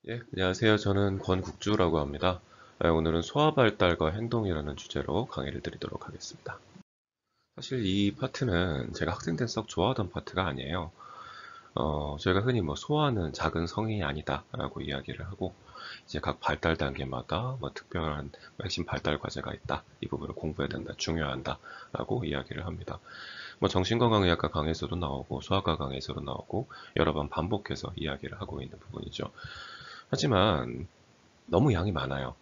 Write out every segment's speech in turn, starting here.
예, 안녕하세요. 저는 권국주라고 합니다. 오늘은 소화 발달과 행동이라는 주제로 강의를 드리도록 하겠습니다. 사실 이 파트는 제가 학생 때 썩 좋아하던 파트가 아니에요. 저희가 흔히 뭐 소화는 작은 성인이 아니다라고 이야기를 하고, 이제 각 발달 단계마다 뭐 특별한 핵심 발달 과제가 있다. 이 부분을 공부해야 된다. 중요하다라고 이야기를 합니다. 뭐 정신건강의학과 강의에서도 나오고 소아과 강의에서도 나오고 여러 번 반복해서 이야기를 하고 있는 부분이죠. 하지만 너무 양이 많아요.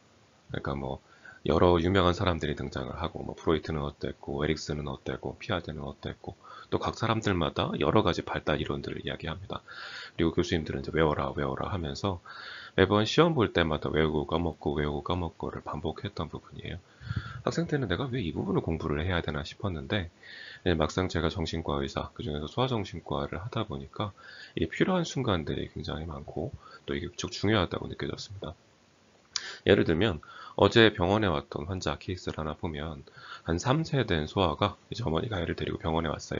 그러니까 뭐 여러 유명한 사람들이 등장을 하고 뭐 프로이트는 어땠고 에릭슨은 어땠고 피아제는 어땠고 또 각 사람들마다 여러 가지 발달 이론들을 이야기합니다. 그리고 교수님들은 이제 외워라 외워라 하면서 매번 시험 볼 때마다 외우고 까먹고 외우고 까먹고를 반복했던 부분이에요. 학생 때는 내가 왜 이 부분을 공부를 해야 되나 싶었는데 막상 제가 정신과 의사 그중에서 소아정신과를 하다 보니까 이게 필요한 순간들이 굉장히 많고 또 이게 무척 중요하다고 느껴졌습니다. 예를 들면 어제 병원에 왔던 환자 케이스를 하나 보면 한 3세 된 소아가 이제 어머니가 애를 데리고 병원에 왔어요.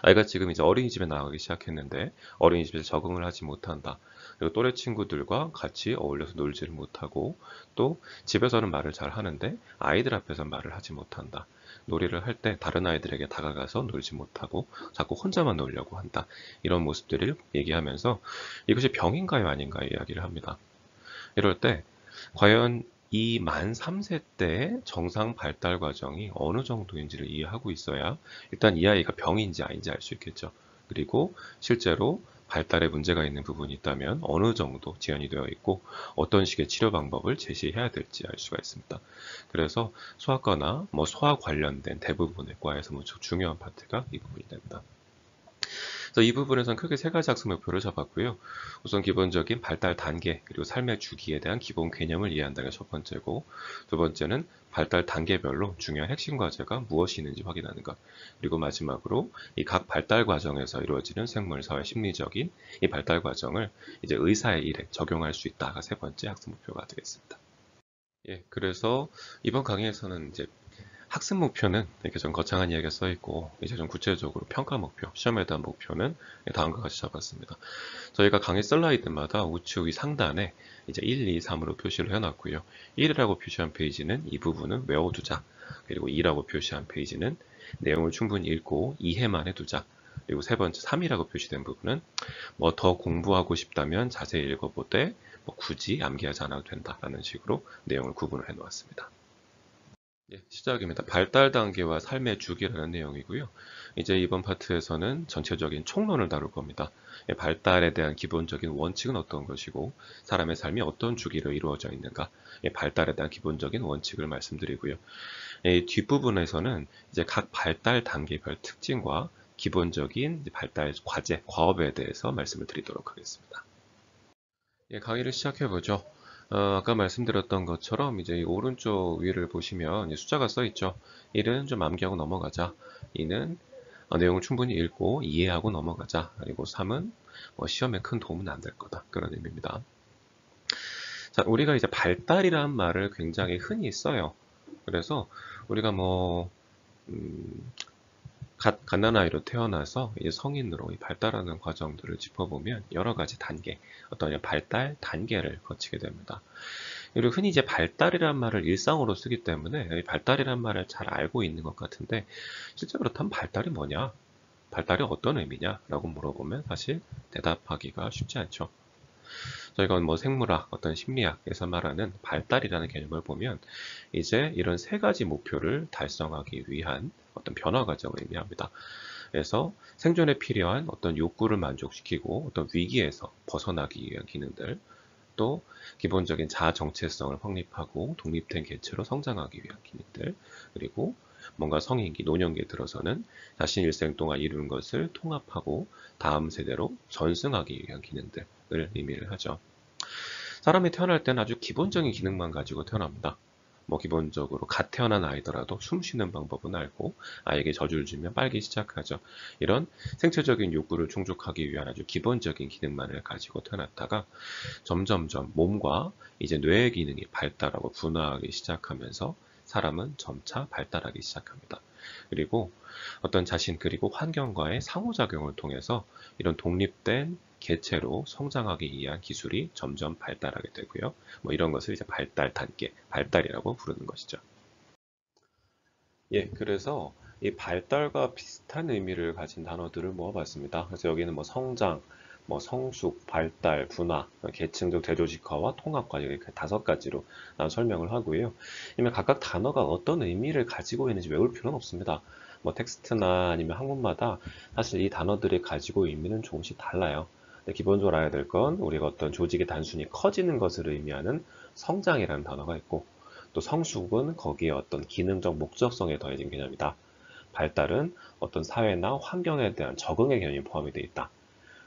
아이가 지금 이제 어린이집에 나가기 시작했는데 어린이집에서 적응을 하지 못한다. 그리고 또래 친구들과 같이 어울려서 놀지를 못하고 또 집에서는 말을 잘 하는데 아이들 앞에서 말을 하지 못한다. 놀이를 할 때 다른 아이들에게 다가가서 놀지 못하고 자꾸 혼자만 놀려고 한다. 이런 모습들을 얘기하면서 이것이 병인가요 아닌가요 이야기를 합니다. 이럴 때 과연 이 만 3세 때의 정상 발달 과정이 어느 정도인지를 이해하고 있어야 일단 이 아이가 병인지 아닌지 알 수 있겠죠. 그리고 실제로 발달에 문제가 있는 부분이 있다면 어느 정도 지연이 되어 있고 어떤 식의 치료 방법을 제시해야 될지 알 수가 있습니다. 그래서 소아과나 뭐 소아 관련된 대부분의 과에서 무척 중요한 파트가 이 부분이 됩니다. 그래서 이 부분에서는 크게 세 가지 학습 목표를 잡았고요. 우선 기본적인 발달 단계 그리고 삶의 주기에 대한 기본 개념을 이해한다는 게 첫 번째고, 두 번째는 발달 단계별로 중요한 핵심 과제가 무엇이 있는지 확인하는 것. 그리고 마지막으로 이 각 발달 과정에서 이루어지는 생물, 사회, 심리적인 이 발달 과정을 이제 의사의 일에 적용할 수 있다가 세 번째 학습 목표가 되겠습니다. 예, 그래서 이번 강의에서는 이제 학습 목표는 이렇게 좀 거창한 이야기가 써 있고, 이제 좀 구체적으로 평가 목표, 시험에 대한 목표는 다음과 같이 잡았습니다. 저희가 강의 슬라이드마다 우측 위 상단에 이제 1, 2, 3으로 표시를 해놨고요. 1이라고 표시한 페이지는 이 부분은 외워두자. 그리고 2라고 표시한 페이지는 내용을 충분히 읽고 이해만 해두자. 그리고 세 번째 3이라고 표시된 부분은 뭐 더 공부하고 싶다면 자세히 읽어보되 뭐 굳이 암기하지 않아도 된다라는 식으로 내용을 구분을 해 놓았습니다. 예, 시작입니다. 발달 단계와 삶의 주기라는 내용이고요. 이제 이번 파트에서는 전체적인 총론을 다룰 겁니다. 예, 발달에 대한 기본적인 원칙은 어떤 것이고, 사람의 삶이 어떤 주기로 이루어져 있는가, 예, 발달에 대한 기본적인 원칙을 말씀드리고요. 예, 뒷부분에서는 이제 각 발달 단계별 특징과 기본적인 발달 과제, 과업에 대해서 말씀을 드리도록 하겠습니다. 예, 강의를 시작해보죠. 아까 말씀드렸던 것처럼 이제 이 오른쪽 위를 보시면 숫자가 써 있죠. 1은 좀 암기하고 넘어가자. 2는 내용을 충분히 읽고 이해하고 넘어가자. 그리고 3은 뭐 시험에 큰 도움은 안 될 거다. 그런 의미입니다. 자, 우리가 이제 발달이라는 말을 굉장히 흔히 써요. 그래서 우리가 뭐 음, 갓난아이로 태어나서 이제 성인으로 발달하는 과정들을 짚어보면 여러 가지 단계, 어떤 발달 단계를 거치게 됩니다. 그리고 흔히 이제 발달이란 말을 일상어로 쓰기 때문에 발달이란 말을 잘 알고 있는 것 같은데, 실제 그렇다면 발달이 뭐냐? 발달이 어떤 의미냐? 라고 물어보면 사실 대답하기가 쉽지 않죠. 저희가 뭐 생물학, 어떤 심리학에서 말하는 발달이라는 개념을 보면 이제 이런 세 가지 목표를 달성하기 위한 어떤 변화 과정을 의미합니다. 그래서 생존에 필요한 어떤 욕구를 만족시키고 어떤 위기에서 벗어나기 위한 기능들, 또 기본적인 자아 정체성을 확립하고 독립된 개체로 성장하기 위한 기능들, 그리고 뭔가 성인기, 노년기에 들어서는 자신 일생 동안 이룬 것을 통합하고 다음 세대로 전승하기 위한 기능들을 의미를 하죠. 사람이 태어날 때는 아주 기본적인 기능만 가지고 태어납니다. 뭐 기본적으로 갓 태어난 아이더라도 숨 쉬는 방법은 알고 아이에게 젖을 주면 빨기 시작하죠. 이런 생체적인 욕구를 충족하기 위한 아주 기본적인 기능만을 가지고 태어났다가 점점점 몸과 이제 뇌의 기능이 발달하고 분화하기 시작하면서 사람은 점차 발달하기 시작합니다. 그리고 어떤 자신 그리고 환경과의 상호작용을 통해서 이런 독립된 개체로 성장하기 위한 기술이 점점 발달하게 되고요. 뭐 이런 것을 이제 발달 단계, 발달이라고 부르는 것이죠. 예, 그래서 이 발달과 비슷한 의미를 가진 단어들을 모아봤습니다. 그래서 여기는 뭐 성장, 뭐 성숙, 발달, 분화, 계층적 대조직화와 통합과 이렇게 5가지로 설명을 하고요. 이미 각각 단어가 어떤 의미를 가지고 있는지 외울 필요는 없습니다. 뭐 텍스트나 아니면 한문마다 사실 이 단어들이 가지고 의미는 조금씩 달라요. 근데 기본적으로 알아야 될 건 우리가 어떤 조직이 단순히 커지는 것을 의미하는 성장이라는 단어가 있고, 또 성숙은 거기에 어떤 기능적 목적성에 더해진 개념이다. 발달은 어떤 사회나 환경에 대한 적응의 개념이 포함이 되어 있다.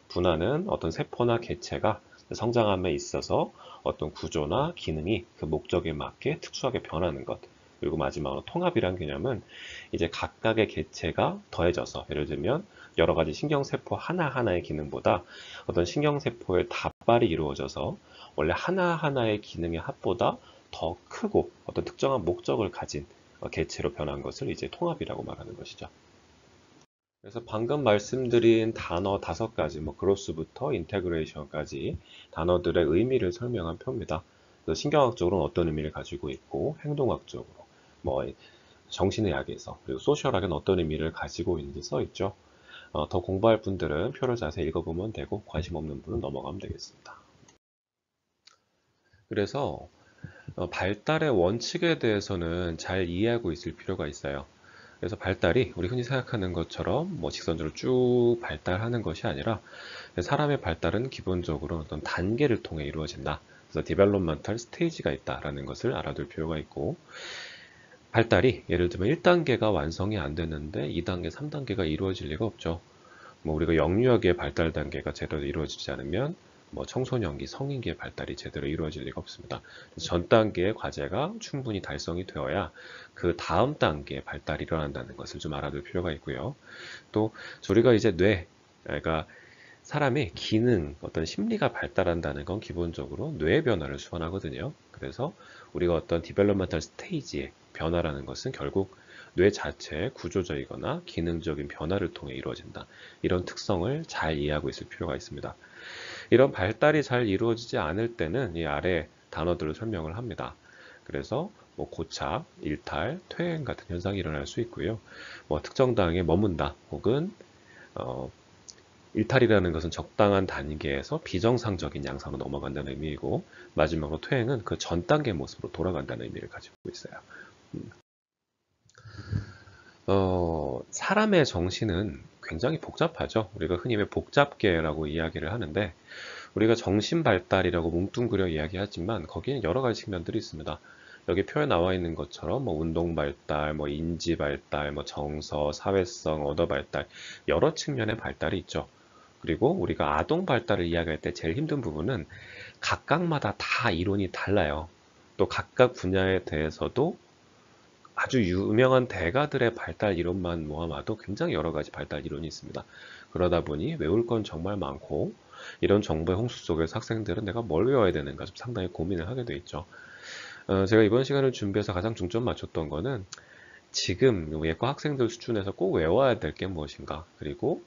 분화는 어떤 세포나 개체가 성장함에 있어서 어떤 구조나 기능이 그 목적에 맞게 특수하게 변하는 것. 그리고 마지막으로 통합이란 개념은 이제 각각의 개체가 더해져서, 예를 들면 여러 가지 신경세포 하나하나의 기능보다 어떤 신경세포의 다발이 이루어져서 원래 하나하나의 기능의 합보다 더 크고 어떤 특정한 목적을 가진 개체로 변한 것을 이제 통합이라고 말하는 것이죠. 그래서 방금 말씀드린 단어 5가지, 뭐 그로스부터 인테그레이션까지 단어들의 의미를 설명한 표입니다. 그래서 신경학적으로는 어떤 의미를 가지고 있고, 행동학적으로, 뭐 정신의학에서, 그리고 소셜학에는 어떤 의미를 가지고 있는지 써 있죠. 더 공부할 분들은 표를 자세히 읽어보면 되고, 관심 없는 분은 넘어가면 되겠습니다. 그래서 발달의 원칙에 대해서는 잘 이해하고 있을 필요가 있어요. 그래서 발달이 우리 흔히 생각하는 것처럼 뭐 직선적으로 쭉 발달하는 것이 아니라, 사람의 발달은 기본적으로 어떤 단계를 통해 이루어진다. 그래서 디벨롭먼탈 스테이지가 있다라는 것을 알아둘 필요가 있고, 발달이 예를 들면 1단계가 완성이 안 되는데 2단계, 3단계가 이루어질 리가 없죠. 뭐 우리가 영유아기의 발달 단계가 제대로 이루어지지 않으면 뭐 청소년기, 성인기의 발달이 제대로 이루어질 리가 없습니다. 그래서 전 단계의 과제가 충분히 달성이 되어야 그 다음 단계의 발달이 일어난다는 것을 좀 알아둘 필요가 있고요. 또 우리가 이제 그러니까 사람의 기능, 어떤 심리가 발달한다는 건 기본적으로 뇌의 변화를 수반하거든요. 그래서 우리가 어떤 디벨롭먼탈 스테이지의 변화라는 것은 결국 뇌 자체의 구조적이거나 기능적인 변화를 통해 이루어진다. 이런 특성을 잘 이해하고 있을 필요가 있습니다. 이런 발달이 잘 이루어지지 않을 때는 이 아래 단어들을 설명을 합니다. 그래서 뭐 고착, 일탈, 퇴행 같은 현상이 일어날 수 있고요. 뭐 특정 단계에 머문다, 혹은 일탈이라는 것은 적당한 단계에서 비정상적인 양상으로 넘어간다는 의미이고, 마지막으로 퇴행은 그 전 단계 모습으로 돌아간다는 의미를 가지고 있어요. 사람의 정신은 굉장히 복잡하죠. 우리가 흔히 왜 복잡계라고 이야기를 하는데, 우리가 정신 발달이라고 뭉뚱그려 이야기하지만 거기에는 여러 가지 측면들이 있습니다. 여기 표에 나와 있는 것처럼 뭐 운동 발달, 뭐 인지 발달, 뭐 정서, 사회성, 언어 발달, 여러 측면의 발달이 있죠. 그리고 우리가 아동 발달을 이야기할 때 제일 힘든 부분은 각각마다 다 이론이 달라요. 또 각각 분야에 대해서도 아주 유명한 대가들의 발달 이론만 모아봐도 굉장히 여러 가지 발달 이론이 있습니다. 그러다 보니 외울 건 정말 많고, 이런 정보의 홍수 속에서 학생들은 내가 뭘 외워야 되는가 좀 상당히 고민을 하게 돼 있죠. 제가 이번 시간을 준비해서 가장 중점 맞췄던 거는 지금 예과 학생들 수준에서 꼭 외워야 될 게 무엇인가, 그리고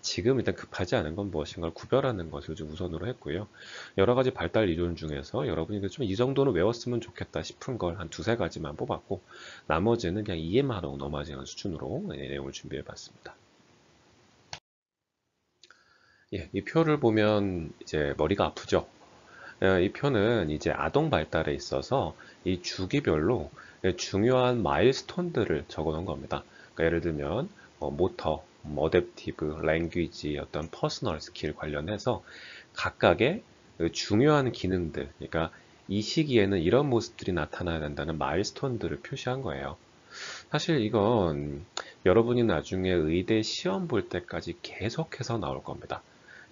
지금 일단 급하지 않은 건 무엇인가를 구별하는 것을 좀 우선으로 했고요. 여러 가지 발달 이론 중에서 여러분이 좀 이 정도는 외웠으면 좋겠다 싶은 걸 한 2~3가지만 뽑았고, 나머지는 그냥 이해만 하고 넘어지는 수준으로 내용을 준비해 봤습니다. 예, 이 표를 보면 이제 머리가 아프죠. 이 표는 이제 아동 발달에 있어서 이 주기별로 중요한 마일스톤들을 적어 놓은 겁니다. 그러니까 예를 들면 모터, 어댑티브, 랭귀지, 어떤 퍼스널 스킬 관련해서 각각의 그 중요한 기능들, 그러니까 이 시기에는 이런 모습들이 나타나야 된다는 마일스톤들을 표시한 거예요. 사실 이건 여러분이 나중에 의대 시험 볼 때까지 계속해서 나올 겁니다.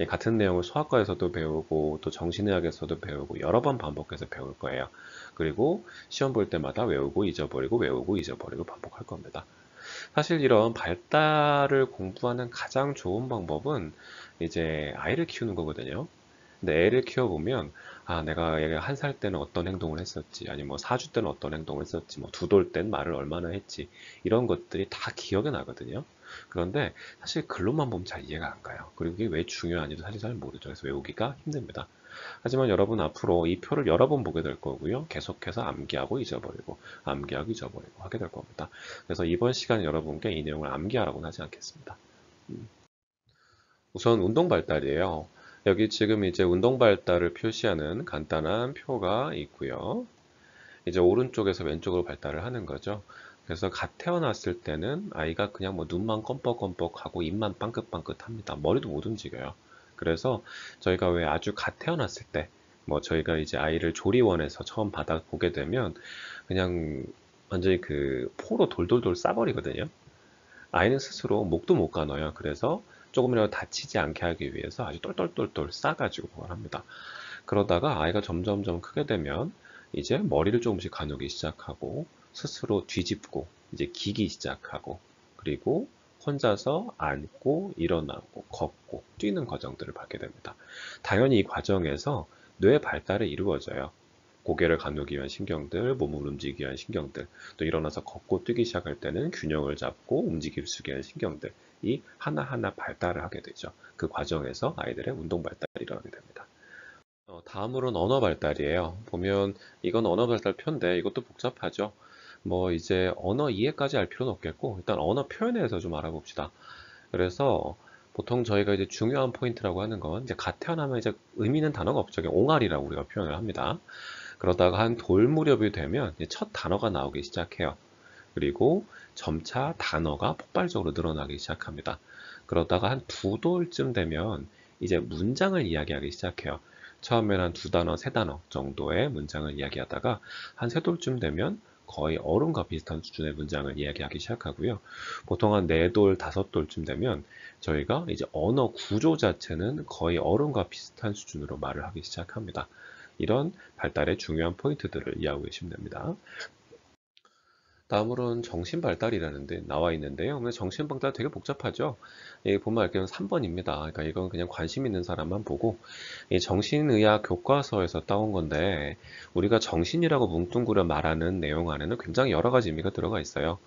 같은 내용을 수학과에서도 배우고 또 정신의학에서도 배우고 여러 번 반복해서 배울 거예요. 그리고 시험 볼 때마다 외우고 잊어버리고 반복할 겁니다. 사실 이런 발달을 공부하는 가장 좋은 방법은 이제 아이를 키우는 거거든요. 근데 애를 키워보면, 아, 내가 얘가 1살 때는 어떤 행동을 했었지, 아니 뭐 4주 때는 어떤 행동을 했었지, 뭐 2돌 땐 말을 얼마나 했지, 이런 것들이 다 기억에 나거든요. 그런데 사실 글로만 보면 잘 이해가 안 가요. 그리고 이게 왜 중요한지도 사실 잘 모르죠. 그래서 외우기가 힘듭니다. 하지만 여러분 앞으로 이 표를 여러 번 보게 될 거고요. 계속해서 암기하고 잊어버리고, 암기하고 잊어버리고 하게 될 겁니다. 그래서 이번 시간 여러분께 이 내용을 암기하라고는 하지 않겠습니다. 우선 운동 발달이에요. 여기 지금 이제 운동 발달을 표시하는 간단한 표가 있고요. 이제 오른쪽에서 왼쪽으로 발달을 하는 거죠. 그래서 갓 태어났을 때는 아이가 그냥 뭐 눈만 껌뻑껌뻑하고 입만 빵긋빵긋합니다. 머리도 못 움직여요. 그래서 저희가 왜 아주 갓 태어났을 때, 뭐 저희가 이제 아이를 조리원에서 처음 받아보게 되면 그냥 완전히 그 포로 돌돌돌 싸버리거든요. 아이는 스스로 목도 못 가눠요. 그래서 조금이라도 다치지 않게 하기 위해서 아주 똘똘똘똘 싸가지고 그걸 합니다. 그러다가 아이가 점점점 크게 되면 이제 머리를 조금씩 가누기 시작하고 스스로 뒤집고 이제 기기 시작하고 그리고 혼자서 앉고 일어나고 걷고 뛰는 과정들을 밟게 됩니다. 당연히 이 과정에서 뇌 발달이 이루어져요. 고개를 가누기 위한 신경들, 몸을 움직이기 위한 신경들, 또 일어나서 걷고 뛰기 시작할 때는 균형을 잡고 움직일 수 있게 하는 신경들이 하나하나 발달을 하게 되죠. 그 과정에서 아이들의 운동 발달이 일어나게 됩니다. 다음으로는 언어 발달이에요. 보면 이건 언어 발달 표인데 이것도 복잡하죠. 뭐 이제 언어 이해까지 알 필요는 없겠고 일단 언어 표현에 대해서 좀 알아봅시다. 그래서 보통 저희가 이제 중요한 포인트라고 하는 건 이제 갓 태어나면 이제 의미 있는 단어가 없죠. 그냥 옹알이라고 우리가 표현을 합니다. 그러다가 한 돌 무렵이 되면 이제 첫 단어가 나오기 시작해요. 그리고 점차 단어가 폭발적으로 늘어나기 시작합니다. 그러다가 한 두 돌쯤 되면 이제 문장을 이야기하기 시작해요. 처음에는 한 두 단어, 세 단어 정도의 문장을 이야기하다가 한 세 돌쯤 되면 거의 어른과 비슷한 수준의 문장을 이야기하기 시작하고요. 보통 한 네 돌, 다섯 돌쯤 되면 저희가 이제 언어 구조 자체는 거의 어른과 비슷한 수준으로 말을 하기 시작합니다. 이런 발달의 중요한 포인트들을 이해하고 계시면 됩니다. 다음으로는 정신발달이라는 데 나와 있는데요. 근데 정신발달 되게 복잡하죠. 여기 보면 알게는 3번입니다. 그러니까 이건 그냥 관심 있는 사람만 보고 이 정신의학 교과서에서 따온 건데 우리가 정신이라고 뭉뚱그려 말하는 내용 안에는 굉장히 여러 가지 의미가 들어가 있어요.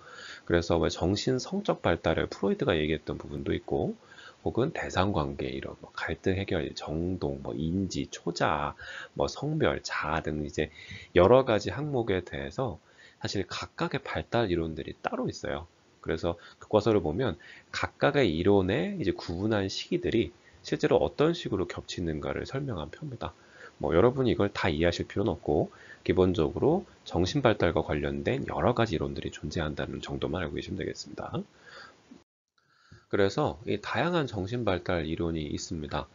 그래서 왜 정신 성적 발달을 프로이드가 얘기했던 부분도 있고 혹은 대상관계 이런 뭐 갈등 해결, 정동, 뭐 인지, 초자, 뭐 성별, 자아 등 이제 여러 가지 항목에 대해서 사실 각각의 발달 이론들이 따로 있어요. 그래서 교과서를 보면 각각의 이론의 이제 구분한 시기들이 실제로 어떤 식으로 겹치는가를 설명한 표입니다. 뭐 여러분이 이걸 다 이해하실 필요는 없고 기본적으로 정신발달과 관련된 여러 가지 이론들이 존재한다는 정도만 알고 계시면 되겠습니다. 그래서 이 다양한 정신발달 이론이 있습니다.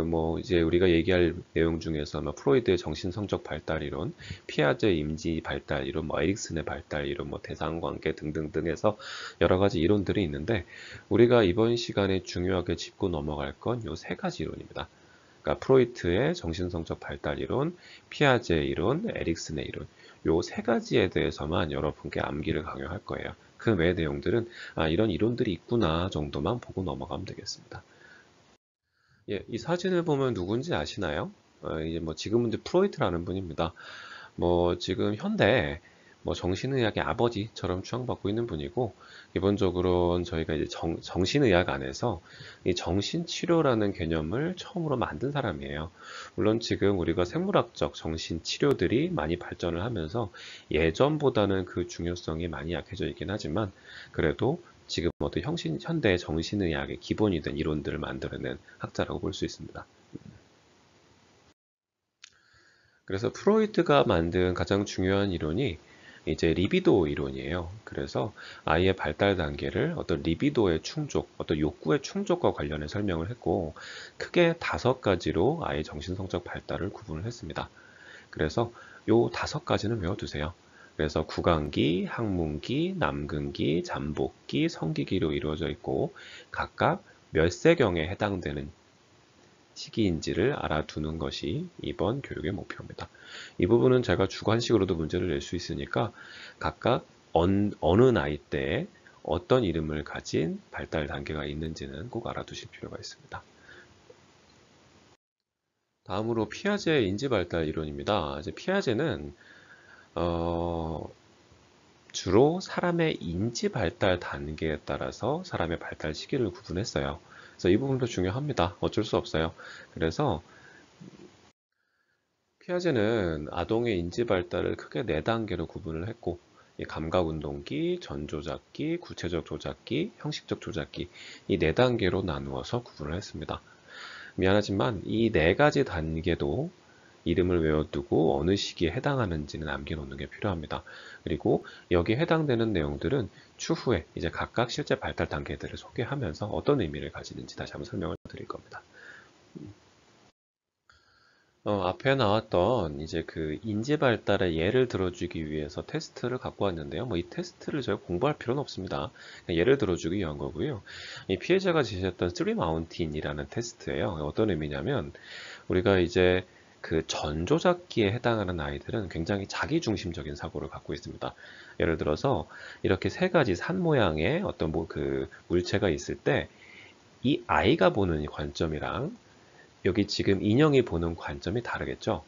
뭐 이제 우리가 얘기할 내용 중에서 뭐 프로이드의 정신성적 발달 이론, 피아제 임지 발달 이론, 뭐 에릭슨의 발달 이론, 뭐 대상관계 등등등 해서 여러 가지 이론들이 있는데 우리가 이번 시간에 중요하게 짚고 넘어갈 건 요 세 가지 이론입니다. 그러니까 프로이트의 정신성적 발달 이론, 피아제 이론, 에릭슨의 이론 요 세 가지에 대해서만 여러분께 암기를 강요할 거예요. 그 외의 내용들은 이런 이론들이 있구나 정도만 보고 넘어가면 되겠습니다. 예, 이 사진을 보면 누군지 아시나요? 이제 뭐 지금은 이제 프로이트라는 분입니다. 뭐 지금 현대 뭐 정신의학의 아버지처럼 추앙받고 있는 분이고 기본적으로는 저희가 이제 정신의학 안에서 이 정신치료라는 개념을 처음으로 만든 사람이에요. 물론 지금 우리가 생물학적 정신치료들이 많이 발전을 하면서 예전보다는 그 중요성이 많이 약해져 있긴 하지만 그래도 지금 어떤 현대 정신의학의 기본이 된 이론들을 만들어낸 학자라고 볼 수 있습니다. 그래서 프로이트가 만든 가장 중요한 이론이 이제 리비도 이론이에요. 그래서 아이의 발달 단계를 어떤 리비도의 충족, 어떤 욕구의 충족과 관련해 설명을 했고, 크게 다섯 가지로 아이의 정신성적 발달을 구분을 했습니다. 그래서 요 다섯 가지는 외워두세요. 그래서 구강기, 항문기, 남근기, 잠복기, 성기기로 이루어져 있고, 각각 몇 세경에 해당되는 시기인지를 알아두는 것이 이번 교육의 목표입니다. 이 부분은 제가 주관식으로도 문제를 낼 수 있으니까 각각 어느 나이 때에 어떤 이름을 가진 발달 단계가 있는지는 꼭 알아두실 필요가 있습니다. 다음으로 피아제 인지 발달 이론입니다. 이제 피아제는 주로 사람의 인지 발달 단계에 따라서 사람의 발달 시기를 구분했어요. 그래서 이 부분도 중요합니다. 어쩔 수 없어요. 그래서 피아제는 아동의 인지 발달을 크게 네 단계로 구분을 했고, 이 감각운동기, 전조작기, 구체적 조작기, 형식적 조작기 이 네 단계로 나누어서 구분을 했습니다. 미안하지만 이 네 가지 단계도 이름을 외워두고 어느 시기에 해당하는지는 남겨놓는 게 필요합니다. 그리고 여기에 해당되는 내용들은 추후에 이제 각각 실제 발달 단계들을 소개하면서 어떤 의미를 가지는지 다시 한번 설명을 드릴 겁니다. 앞에 나왔던 이제 그 인지 발달의 예를 들어주기 위해서 테스트를 갖고 왔는데요. 뭐 이 테스트를 저희가 공부할 필요는 없습니다. 그냥 예를 들어주기 위한 거고요. 이 피해자가 제시했던 3마운틴이라는 테스트예요. 어떤 의미냐면 우리가 이제 그 전조작기에 해당하는 아이들은 굉장히 자기중심적인 사고를 갖고 있습니다. 예를 들어서 이렇게 세 가지 산 모양의 어떤 뭐 그 물체가 있을 때 이 아이가 보는 관점이랑 여기 지금 인형이 보는 관점이 다르겠죠.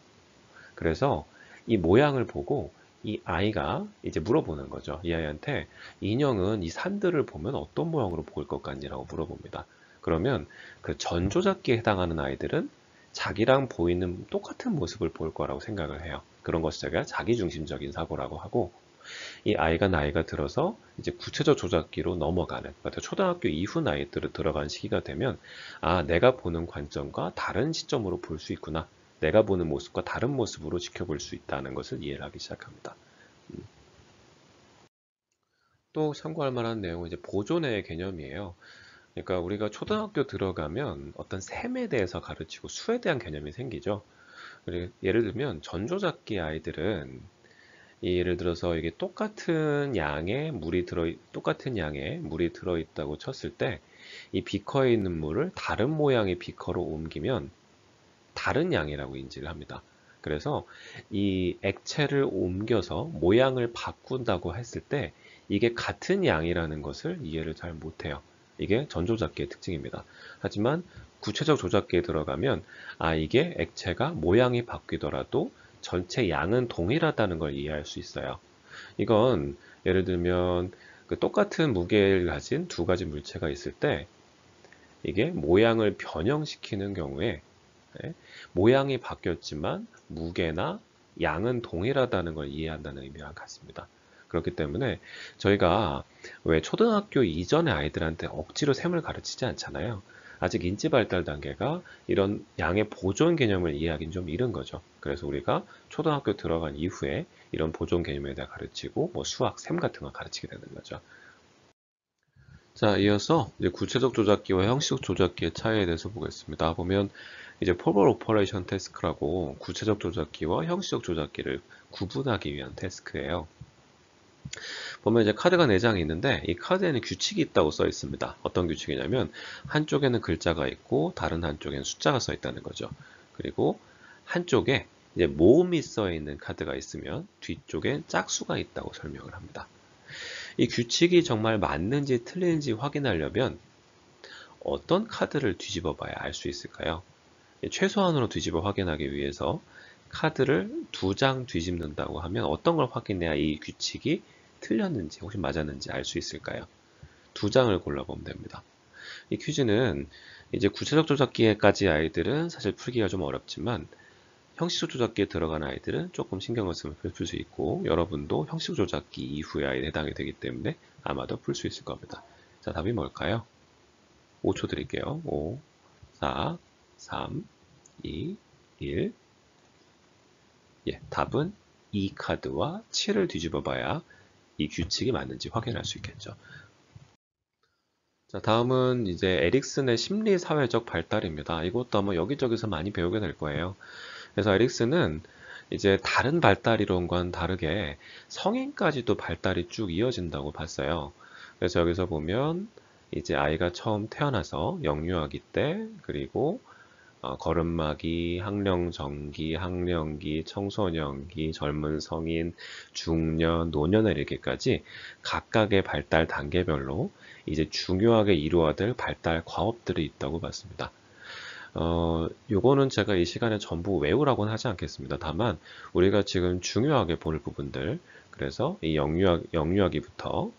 그래서 이 모양을 보고 이 아이가 이제 물어보는 거죠. 이 아이한테 인형은 이 산들을 보면 어떤 모양으로 보일 것 같니라고 물어봅니다. 그러면 그 전조작기에 해당하는 아이들은 자기랑 보이는 똑같은 모습을 볼 거라고 생각을 해요. 그런 것을 제가 자기중심적인 사고라고 하고, 이 아이가 나이가 들어서 이제 구체적 조작기로 넘어가는, 그러니까 초등학교 이후 나이대로 들어간 시기가 되면, 아, 내가 보는 관점과 다른 시점으로 볼 수 있구나. 내가 보는 모습과 다른 모습으로 지켜볼 수 있다는 것을 이해를 하기 시작합니다. 또 참고할 만한 내용은 이제 보존의 개념이에요. 그러니까 우리가 초등학교 들어가면 어떤 셈에 대해서 가르치고 수에 대한 개념이 생기죠. 예를 들면 전조작기 아이들은 예를 들어서 이게 똑같은 양의 물이 들어있다고 쳤을 때 이 비커에 있는 물을 다른 모양의 비커로 옮기면 다른 양이라고 인지를 합니다. 그래서 이 액체를 옮겨서 모양을 바꾼다고 했을 때 이게 같은 양이라는 것을 이해를 잘 못해요. 이게 전조작기의 특징입니다. 하지만 구체적 조작기에 들어가면 이게 액체가 모양이 바뀌더라도 전체 양은 동일하다는 걸 이해할 수 있어요. 이건 예를 들면 그 똑같은 무게를 가진 두 가지 물체가 있을 때 이게 모양을 변형시키는 경우에 네, 모양이 바뀌었지만 무게나 양은 동일하다는 걸 이해한다는 의미랑 같습니다. 그렇기 때문에 저희가 왜 초등학교 이전의 아이들한테 억지로 셈을 가르치지 않잖아요. 아직 인지 발달 단계가 이런 양의 보존 개념을 이해하기는 좀 이른 거죠. 그래서 우리가 초등학교 들어간 이후에 이런 보존 개념에 대해 가르치고 뭐 수학, 셈 같은 걸 가르치게 되는 거죠. 자, 이어서 이제 구체적 조작기와 형식적 조작기의 차이에 대해서 보겠습니다. 보면 이제 포멀 오퍼레이션 태스크라고 구체적 조작기와 형식적 조작기를 구분하기 위한 태스크예요. 보면 이제 카드가 4장이 있는데 이 카드에는 규칙이 있다고 써 있습니다. 어떤 규칙이냐면 한쪽에는 글자가 있고 다른 한쪽에는 숫자가 써 있다는 거죠. 그리고 한쪽에 이제 모음이 써 있는 카드가 있으면 뒤쪽엔 짝수가 있다고 설명을 합니다. 이 규칙이 정말 맞는지 틀리는지 확인하려면 어떤 카드를 뒤집어 봐야 알 수 있을까요? 최소한으로 뒤집어 확인하기 위해서 카드를 2장 뒤집는다고 하면 어떤 걸 확인해야 이 규칙이 틀렸는지 혹시 맞았는지 알 수 있을까요? 2장을 골라보면 됩니다. 이 퀴즈는 이제 구체적 조작기에까지 아이들은 사실 풀기가 좀 어렵지만 형식적 조작기에 들어간 아이들은 조금 신경을 쓰면 풀 수 있고 여러분도 형식적 조작기 이후의 아이에 해당이 되기 때문에 아마도 풀 수 있을 겁니다. 자, 답이 뭘까요? 5초 드릴게요. 5, 4, 3, 2, 1. 예, 답은 이 카드와 7을 뒤집어 봐야 이 규칙이 맞는지 확인할 수 있겠죠. 자, 다음은 이제 에릭슨의 심리사회적 발달입니다. 이것도 아마 여기저기서 많이 배우게 될 거예요. 그래서 에릭슨은 이제 다른 발달 이론과는 다르게 성인까지도 발달이 쭉 이어진다고 봤어요. 그래서 여기서 보면 이제 아이가 처음 태어나서 영유아기 때 그리고 걸음마기, 학령정기, 학령기, 청소년기, 젊은 성인, 중년, 노년에 이르기까지 각각의 발달 단계별로 이제 중요하게 이루어야 될 발달 과업들이 있다고 봤습니다. 요거는 제가 이 시간에 전부 외우라고는 하지 않겠습니다. 다만 우리가 지금 중요하게 볼 부분들 그래서 이 영유아기부터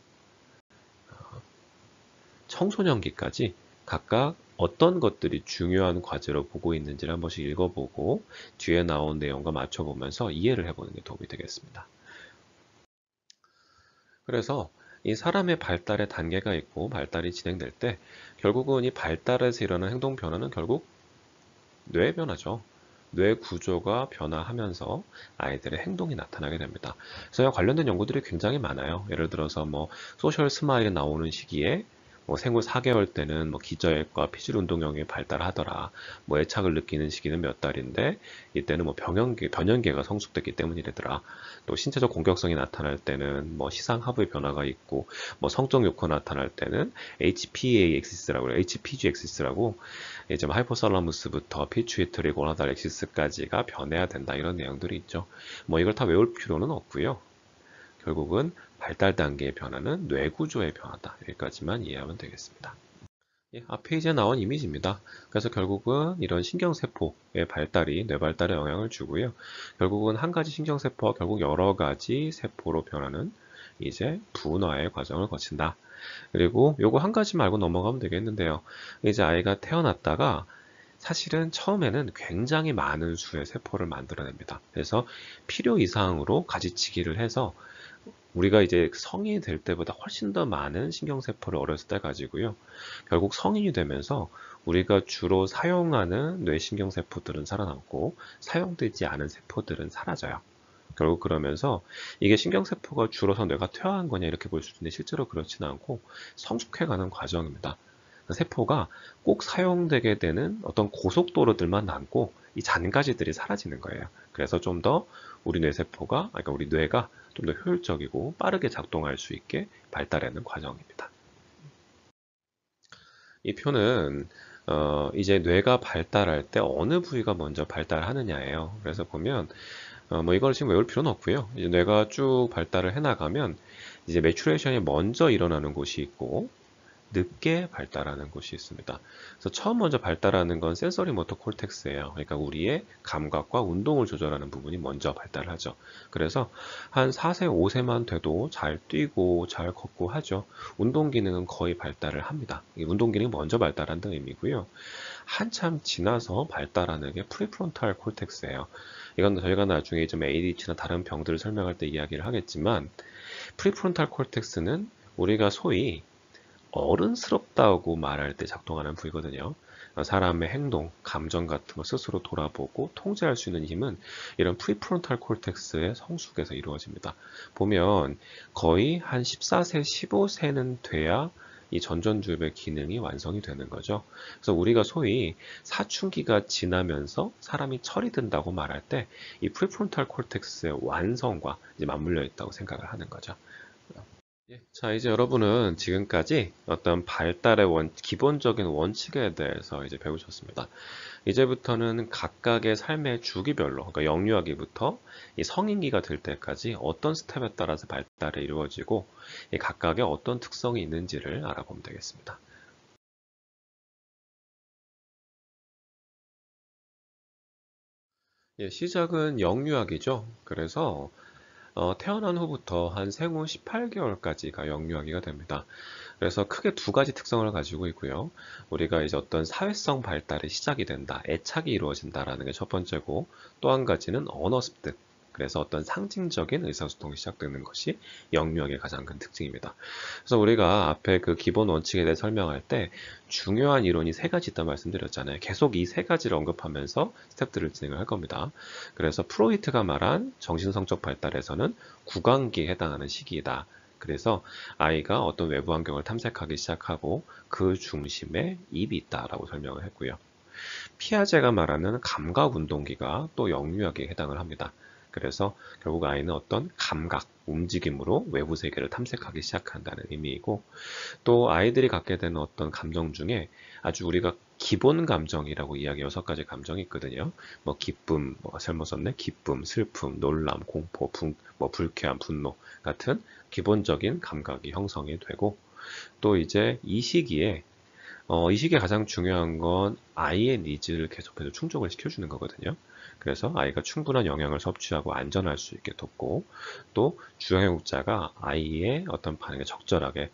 청소년기까지 각각 어떤 것들이 중요한 과제로 보고 있는지를 한 번씩 읽어보고 뒤에 나온 내용과 맞춰보면서 이해를 해보는 게 도움이 되겠습니다. 그래서 이 사람의 발달의 단계가 있고 발달이 진행될 때 결국은 이 발달에서 일어나는 행동 변화는 결국 뇌 변화죠. 뇌 구조가 변화하면서 아이들의 행동이 나타나게 됩니다. 그래서 관련된 연구들이 굉장히 많아요. 예를 들어서 뭐 소셜 스마일이 나오는 시기에 뭐 생후 4개월 때는 뭐 기저혈과 피질 운동경이 발달하더라. 뭐 애착을 느끼는 시기는 몇 달인데 이때는 뭐 변연계가 성숙됐기 때문이래더라. 또 신체적 공격성이 나타날 때는 뭐 시상하부의 변화가 있고 뭐 성적 욕구 나타날 때는 HPG 엑시스라고 이제 뭐 하이포살라무스부터 피추이터리 고나달 엑시스까지가 변해야 된다 이런 내용들이 있죠. 뭐 이걸 다 외울 필요는 없고요. 결국은 발달 단계의 변화는 뇌 구조의 변화다. 여기까지만 이해하면 되겠습니다. 예, 앞에 이제 나온 이미지입니다. 그래서 결국은 이런 신경세포의 발달이 뇌 발달에 영향을 주고요. 결국은 한 가지 신경세포가 결국 여러 가지 세포로 변하는 이제 분화의 과정을 거친다. 그리고 요거 한 가지만 알고 넘어가면 되겠는데요. 이제 아이가 태어났다가 사실은 처음에는 굉장히 많은 수의 세포를 만들어냅니다. 그래서 필요 이상으로 가지치기를 해서 우리가 이제 성인이 될 때보다 훨씬 더 많은 신경세포를 어렸을 때 가지고요. 결국 성인이 되면서 우리가 주로 사용하는 뇌신경세포들은 살아남고 사용되지 않은 세포들은 사라져요. 결국 그러면서 이게 신경세포가 줄어서 뇌가 퇴화한 거냐 이렇게 볼 수 있는데 실제로 그렇지는 않고 성숙해가는 과정입니다. 세포가 꼭 사용되게 되는 어떤 고속도로들만 남고 이 잔가지들이 사라지는 거예요. 그래서 좀 더 우리 뇌세포가, 그러니까 우리 뇌가 좀 더 효율적이고 빠르게 작동할 수 있게 발달하는 과정입니다. 이 표는 이제 뇌가 발달할 때 어느 부위가 먼저 발달하느냐예요. 그래서 보면 뭐 이걸 지금 외울 필요는 없고요. 이제 뇌가 쭉 발달을 해나가면 이제 매추레이션이 먼저 일어나는 곳이 있고 늦게 발달하는 곳이 있습니다. 그래서 처음 먼저 발달하는 건 센서리 모터 콜텍스예요. 그러니까 우리의 감각과 운동을 조절하는 부분이 먼저 발달하죠. 그래서 한 4세, 5세만 돼도 잘 뛰고 잘 걷고 하죠. 운동 기능은 거의 발달을 합니다. 이 운동 기능이 먼저 발달한다는 의미고요. 한참 지나서 발달하는 게 프리프론탈 콜텍스예요. 이건 저희가 나중에 좀 ADHD나 다른 병들을 설명할 때 이야기를 하겠지만 프리프론탈 콜텍스는 우리가 소위 어른스럽다고 말할 때 작동하는 부위거든요. 사람의 행동, 감정 같은 거 스스로 돌아보고 통제할 수 있는 힘은 이런 프리프론탈 콜텍스의 성숙에서 이루어집니다. 보면 거의 한 14세, 15세는 돼야 이 전전두엽의 기능이 완성이 되는 거죠. 그래서 우리가 소위 사춘기가 지나면서 사람이 철이 든다고 말할 때 이 프리프론탈 콜텍스의 완성과 이제 맞물려 있다고 생각을 하는 거죠. 예, 자, 이제 여러분은 지금까지 어떤 발달의 기본적인 원칙에 대해서 이제 배우셨습니다. 이제부터는 각각의 삶의 주기별로, 그러니까 영유아기부터 이 성인기가 될 때까지 어떤 스텝에 따라서 발달이 이루어지고 이 각각의 어떤 특성이 있는지를 알아보면 되겠습니다. 예, 시작은 영유아기죠. 그래서 태어난 후부터 한 생후 18개월까지가 영유아기가 됩니다. 그래서 크게 두 가지 특성을 가지고 있고요. 우리가 이제 어떤 사회성 발달이 시작이 된다, 애착이 이루어진다라는 게 첫 번째고, 또 한 가지는 언어 습득. 그래서 어떤 상징적인 의사소통이 시작되는 것이 영유아기의 가장 큰 특징입니다. 그래서 우리가 앞에 그 기본 원칙에 대해 설명할 때 중요한 이론이 세 가지 있다고 말씀드렸잖아요. 계속 이 세 가지를 언급하면서 스텝들을 진행을 할 겁니다. 그래서 프로이트가 말한 정신성적 발달에서는 구강기에 해당하는 시기이다. 그래서 아이가 어떤 외부 환경을 탐색하기 시작하고 그 중심에 입이 있다라고 설명을 했고요. 피아제가 말하는 감각 운동기가 또 영유아기에 해당을 합니다. 그래서 결국 아이는 어떤 감각, 움직임으로 외부 세계를 탐색하기 시작한다는 의미이고, 또 아이들이 갖게 되는 어떤 감정 중에 아주 우리가 기본 감정이라고 이야기 6가지 감정이 있거든요. 뭐 기쁨, 뭐 잘못 썼네, 기쁨, 슬픔, 놀람, 공포, 뭐 불쾌함, 분노 같은 기본적인 감각이 형성이 되고, 또 이제 이 시기에 가장 중요한 건 아이의 니즈를 계속해서 충족을 시켜주는 거거든요. 그래서 아이가 충분한 영양을 섭취하고 안전할 수 있게 돕고, 또 주양육자가 아이의 어떤 반응에 적절하게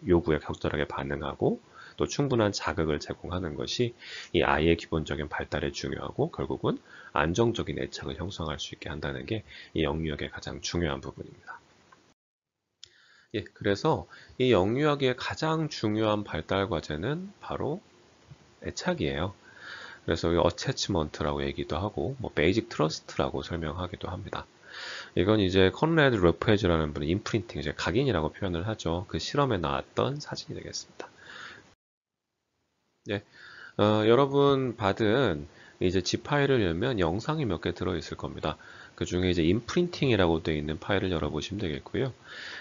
요구에 적절하게 반응하고, 또 충분한 자극을 제공하는 것이 이 아이의 기본적인 발달에 중요하고, 결국은 안정적인 애착을 형성할 수 있게 한다는 게 이 영유아의 가장 중요한 부분입니다. 예, 그래서 이 영유아기의 가장 중요한 발달 과제는 바로 애착이에요. 그래서 이 어태치먼트라고 얘기도 하고, 뭐 베이직 트러스트라고 설명하기도 합니다. 이건 이제 컨레드 러프헤즈라는 분이 임프린팅, 이제 각인이라고 표현을 하죠. 그 실험에 나왔던 사진이 되겠습니다. 예, 여러분 받은 이제 zip 파일을 열면 영상이 몇 개 들어있을 겁니다. 그 중에 이제 임프린팅이라고 되어 있는 파일을 열어보시면 되겠고요.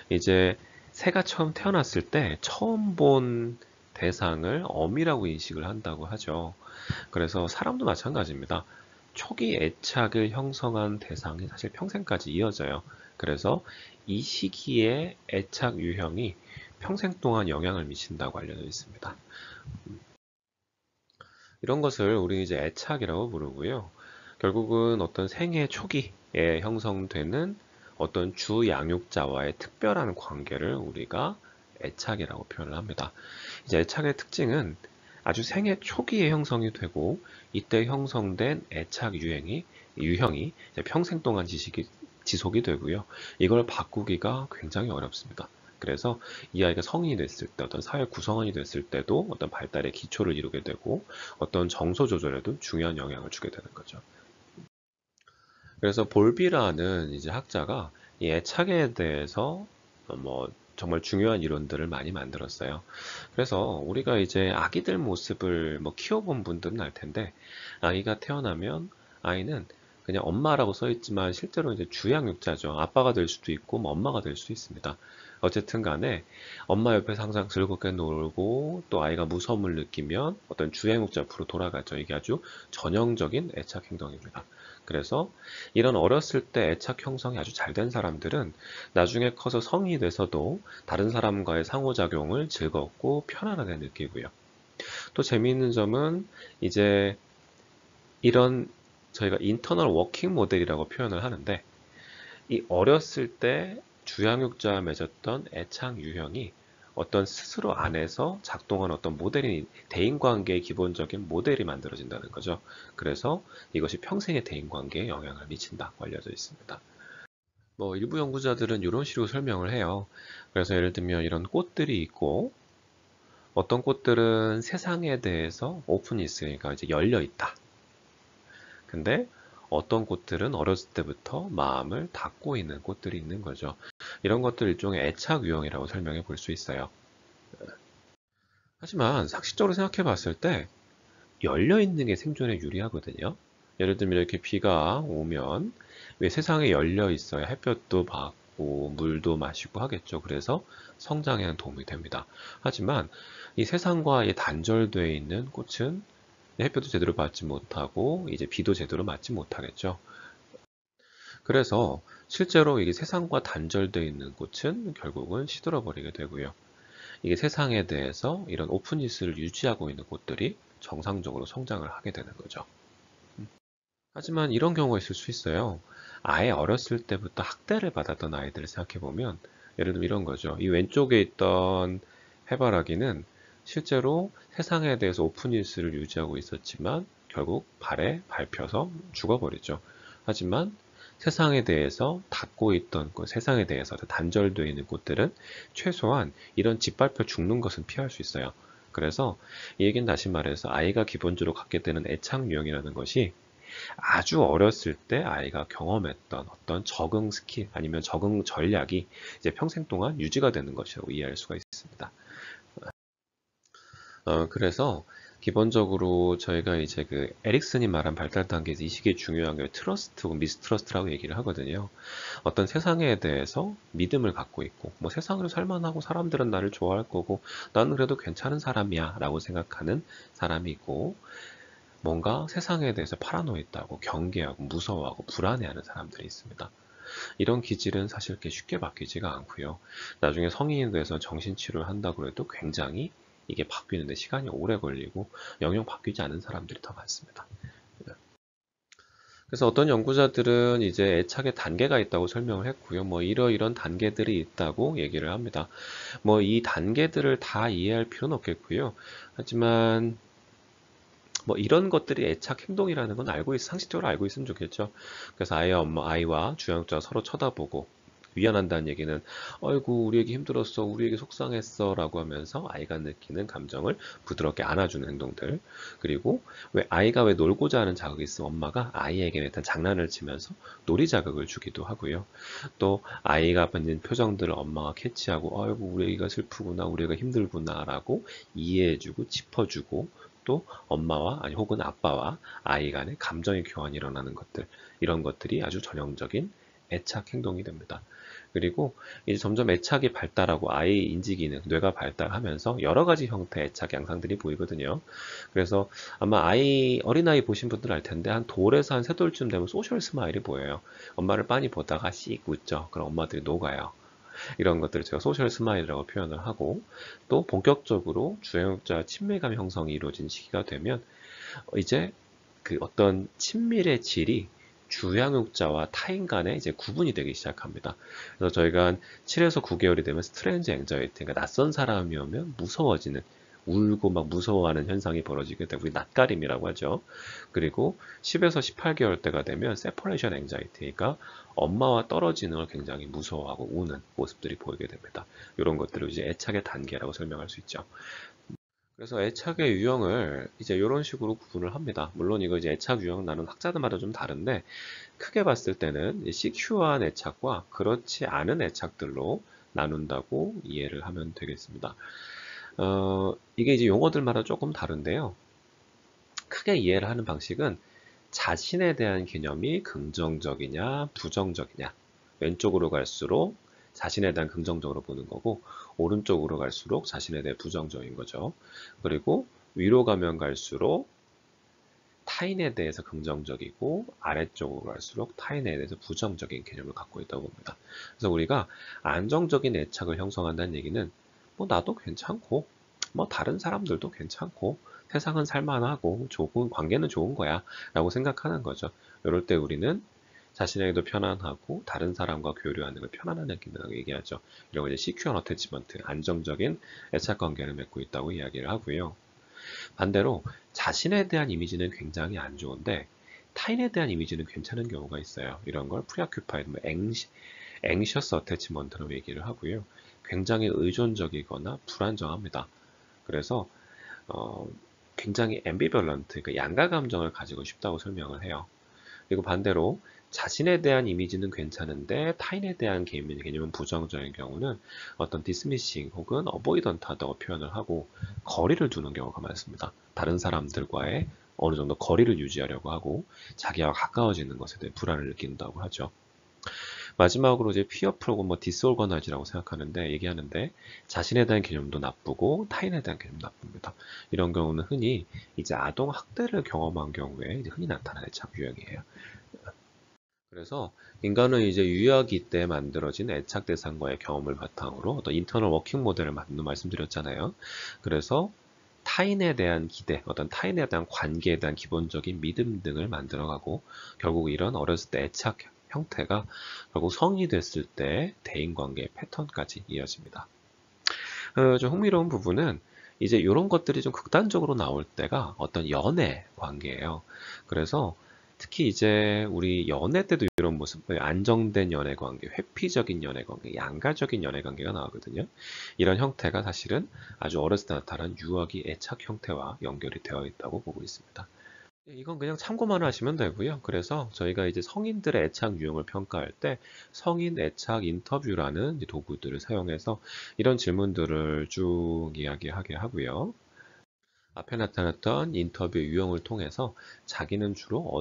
이제 새가 처음 태어났을 때 처음 본 대상을 어미라고 인식을 한다고 하죠. 그래서 사람도 마찬가지입니다. 초기 애착을 형성한 대상이 사실 평생까지 이어져요. 그래서 이 시기의 애착 유형이 평생 동안 영향을 미친다고 알려져 있습니다. 이런 것을 우리 이제 애착이라고 부르고요. 결국은 어떤 생애 초기에 형성되는 어떤 주 양육자와의 특별한 관계를 우리가 애착이라고 표현을 합니다. 이제 애착의 특징은 아주 생애 초기에 형성이 되고, 이때 형성된 애착 유형이 이제 평생 동안 지속이 되고요. 이걸 바꾸기가 굉장히 어렵습니다. 그래서 이 아이가 성인이 됐을 때, 어떤 사회 구성원이 됐을 때도 어떤 발달의 기초를 이루게 되고, 어떤 정서 조절에도 중요한 영향을 주게 되는 거죠. 그래서 볼비라는 이제 학자가 이 애착에 대해서 뭐 정말 중요한 이론들을 많이 만들었어요. 그래서 우리가 이제 아기들 모습을 뭐 키워본 분들은 알 텐데, 아이가 태어나면 아이는 그냥 엄마라고 써 있지만 실제로 이제 주양육자죠. 아빠가 될 수도 있고 뭐 엄마가 될 수도 있습니다. 어쨌든 간에 엄마 옆에서 항상 즐겁게 놀고, 또 아이가 무서움을 느끼면 어떤 주양육자 앞으로 돌아가죠. 이게 아주 전형적인 애착 행동입니다. 그래서 이런 어렸을 때 애착 형성이 아주 잘 된 사람들은 나중에 커서 성인이 돼서도 다른 사람과의 상호작용을 즐겁고 편안하게 느끼고요. 또 재미있는 점은 이제 이런, 저희가 인터널 워킹 모델이라고 표현을 하는데, 이 어렸을 때 주양육자와 맺었던 애착 유형이 어떤 스스로 안에서 작동한 어떤 모델이, 대인관계의 기본적인 모델이 만들어진다는 거죠. 그래서 이것이 평생의 대인관계에 영향을 미친다고 알려져 있습니다. 뭐 일부 연구자들은 이런 식으로 설명을 해요. 그래서 예를 들면 이런 꽃들이 있고, 어떤 꽃들은 세상에 대해서 오픈이 있으니까 이제 열려 있다. 근데 어떤 꽃들은 어렸을 때부터 마음을 닫고 있는 꽃들이 있는 거죠. 이런 것들 일종의 애착 유형이라고 설명해 볼 수 있어요. 하지만 상식적으로 생각해 봤을 때 열려 있는 게 생존에 유리하거든요. 예를 들면 이렇게 비가 오면 왜 세상에 열려 있어야 햇볕도 받고 물도 마시고 하겠죠. 그래서 성장에는 도움이 됩니다. 하지만 이 세상과 단절되어 있는 꽃은 햇볕도 제대로 받지 못하고 이제 비도 제대로 맞지 못하겠죠. 그래서 실제로 이게 세상과 단절되어 있는 꽃은 결국은 시들어 버리게 되고요. 이게 세상에 대해서 이런 오픈니스를 유지하고 있는 꽃들이 정상적으로 성장을 하게 되는 거죠. 하지만 이런 경우가 있을 수 있어요. 아예 어렸을 때부터 학대를 받았던 아이들을 생각해 보면, 예를 들면 이런 거죠. 이 왼쪽에 있던 해바라기는 실제로 세상에 대해서 오픈니스를 유지하고 있었지만 결국 발에 밟혀서 죽어버리죠. 하지만 세상에 대해서 닫고 있던 꽃, 세상에 대해서 단절되어 있는 꽃들은 최소한 이런 짓밟혀 죽는 것은 피할 수 있어요. 그래서 이 얘기는 다시 말해서 아이가 기본적으로 갖게 되는 애착 유형이라는 것이 아주 어렸을 때 아이가 경험했던 어떤 적응 스킬 아니면 적응 전략이 이제 평생 동안 유지가 되는 것이라고 이해할 수가 있습니다. 그래서 기본적으로 저희가 이제 그 에릭슨이 말한 발달 단계에서 이 시기에 중요한 게 트러스트고 미스트러스트라고 얘기를 하거든요. 어떤 세상에 대해서 믿음을 갖고 있고, 뭐 세상으로 살만하고 사람들은 나를 좋아할 거고, 나는 그래도 괜찮은 사람이야 라고 생각하는 사람이 있고, 뭔가 세상에 대해서 파라노있다고 경계하고 무서워하고 불안해하는 사람들이 있습니다. 이런 기질은 사실 그렇게 쉽게 바뀌지가 않고요. 나중에 성인이 돼서 정신치료를 한다고 해도 굉장히 이게 바뀌는데 시간이 오래 걸리고 영영 바뀌지 않은 사람들이 더 많습니다. 그래서 어떤 연구자들은 이제 애착의 단계가 있다고 설명을 했고요. 뭐 이러이런 단계들이 있다고 얘기를 합니다. 뭐 이 단계들을 다 이해할 필요는 없겠고요. 하지만 뭐 이런 것들이 애착 행동이라는 건 상식적으로 알고 있으면 좋겠죠. 그래서 아이와 주양육자가 서로 쳐다보고 위안한다는 얘기는 아이고 우리 애기 힘들었어, 우리 애기 속상했어 라고 하면서 아이가 느끼는 감정을 부드럽게 안아주는 행동들. 그리고 아이가 왜 놀고자 하는 자극이 있으면 엄마가 아이에게 일단 장난을 치면서 놀이 자극을 주기도 하고요. 또 아이가 받는 표정들을 엄마가 캐치하고 아이고 우리 애기가 슬프구나, 우리 애가 힘들구나 라고 이해해주고 짚어주고, 또 엄마와 아니 혹은 아빠와 아이 간의 감정의 교환이 일어나는 것들, 이런 것들이 아주 전형적인 애착 행동이 됩니다. 그리고 이제 점점 애착이 발달하고 아이 인지 기능, 뇌가 발달하면서 여러 가지 형태의 애착 양상들이 보이거든요. 그래서 아마 어린아이 보신 분들 알 텐데 한 돌에서 한 세 돌쯤 되면 소셜 스마일이 보여요. 엄마를 빤히 보다가 씩 웃죠. 그럼 엄마들이 녹아요. 이런 것들을 제가 소셜 스마일이라고 표현을 하고, 또 본격적으로 주행자 친밀감 형성이 이루어진 시기가 되면 이제 그 어떤 친밀의 질이 주양육자와 타인 간에 이제 구분이 되기 시작합니다. 그래서 저희가 한 7에서 9개월이 되면 스트레인지 앵자이티, 그러니까 낯선 사람이 오면 무서워지는, 울고 막 무서워하는 현상이 벌어지게 되고, 우리 낯가림이라고 하죠. 그리고 10에서 18개월 때가 되면 세퍼레이션 앵자이티가 엄마와 떨어지는 걸 굉장히 무서워하고 우는 모습들이 보이게 됩니다. 이런 것들을 이제 애착의 단계라고 설명할 수 있죠. 그래서 애착의 유형을 이제 이런 식으로 구분을 합니다. 물론 이거 이제 애착 유형 나눈 학자들마다 좀 다른데, 크게 봤을 때는 시큐어한 애착과 그렇지 않은 애착들로 나눈다고 이해를 하면 되겠습니다. 이게 이제 용어들마다 조금 다른데요. 크게 이해를 하는 방식은 자신에 대한 개념이 긍정적이냐, 부정적이냐. 왼쪽으로 갈수록 자신에 대한 긍정적으로 보는 거고, 오른쪽으로 갈수록 자신에 대해 부정적인 거죠. 그리고 위로 가면 갈수록 타인에 대해서 긍정적이고, 아래쪽으로 갈수록 타인에 대해서 부정적인 개념을 갖고 있다고 봅니다. 그래서 우리가 안정적인 애착을 형성한다는 얘기는 뭐 나도 괜찮고, 뭐 다른 사람들도 괜찮고, 세상은 살만하고 좋은 관계는 좋은 거야 라고 생각하는 거죠. 이럴 때 우리는 자신에게도 편안하고 다른 사람과 교류하는 걸 편안한 느낌이라고 얘기하죠. 이런 걸 이제 시큐어 어태치먼트, 안정적인 애착 관계를 맺고 있다고 이야기를 하고요. 반대로 자신에 대한 이미지는 굉장히 안 좋은데 타인에 대한 이미지는 괜찮은 경우가 있어요. 이런 걸 프리어큐파이드, 앵셔스 어태치먼트라고 얘기를 하고요. 굉장히 의존적이거나 불안정합니다. 그래서 어, 굉장히 앰비벌런트, 그 양가 감정을 가지고 싶다고 설명을 해요. 그리고 반대로 자신에 대한 이미지는 괜찮은데 타인에 대한 개념은 부정적인 경우는 어떤 디스미싱 혹은 어보이던트하다고 표현을 하고 거리를 두는 경우가 많습니다. 다른 사람들과의 어느 정도 거리를 유지하려고 하고 자기와 가까워지는 것에 대해 불안을 느낀다고 하죠. 마지막으로 이제 피어 프로고 뭐 디스오거나이즈라고 생각하는데 얘기하는데, 자신에 대한 개념도 나쁘고 타인에 대한 개념도 나쁩니다. 이런 경우는 흔히 이제 아동 학대를 경험한 경우에 이제 흔히 나타나는 애착 유형이에요. 그래서 인간은 이제 유아기 때 만들어진 애착 대상과의 경험을 바탕으로 어떤 인터널 워킹 모델을 만든 말씀드렸잖아요. 그래서 타인에 대한 기대, 어떤 타인에 대한 관계에 대한 기본적인 믿음 등을 만들어가고, 결국 이런 어렸을 때 애착 형태가 결국 성인이 됐을 때 대인관계 패턴까지 이어집니다. 좀 흥미로운 부분은 이제 이런 것들이 좀 극단적으로 나올 때가 어떤 연애 관계예요. 그래서 특히 이제 우리 연애 때도 이런 모습, 안정된 연애 관계, 회피적인 연애 관계, 양가적인 연애 관계가 나오거든요. 이런 형태가 사실은 아주 어렸을 때 나타난 유아기 애착 형태와 연결이 되어 있다고 보고 있습니다. 이건 그냥 참고만 하시면 되고요. 그래서 저희가 이제 성인들의 애착 유형을 평가할 때 성인 애착 인터뷰라는 도구들을 사용해서 이런 질문들을 쭉 이야기하게 하고요. 앞에 나타났던 인터뷰 유형을 통해서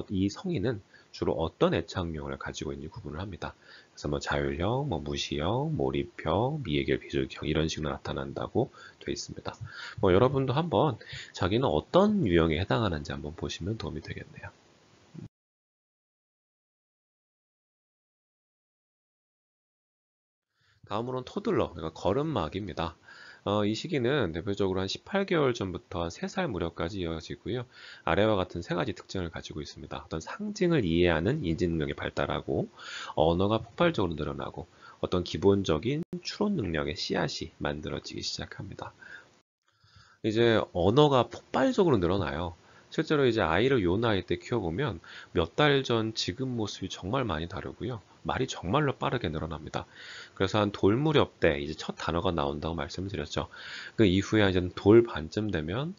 이 성인은 주로 어떤 애착 유형을 가지고 있는지 구분을 합니다. 그래서 뭐 자율형, 뭐 무시형, 몰입형, 미해결, 비조직형 이런 식으로 나타난다고 되어 있습니다. 뭐 여러분도 한번 자기는 어떤 유형에 해당하는지 한번 보시면 도움이 되겠네요. 다음으로는 토들러, 그러니까 걸음마입니다. 이 시기는 대표적으로 한 18개월 전부터 한 3살 무렵까지 이어지고요. 아래와 같은 세 가지 특징을 가지고 있습니다. 어떤 상징을 이해하는 인지 능력이 발달하고, 언어가 폭발적으로 늘어나고, 어떤 기본적인 추론 능력의 씨앗이 만들어지기 시작합니다. 이제 언어가 폭발적으로 늘어나요. 실제로 이제 아이를 요 나이 때 키워보면 몇 달 전 지금 모습이 정말 많이 다르고요. 말이 정말로 빠르게 늘어납니다. 그래서 한 돌 무렵 때 이제 첫 단어가 나온다고 말씀드렸죠. 그 이후에 이제 돌 반쯤 되면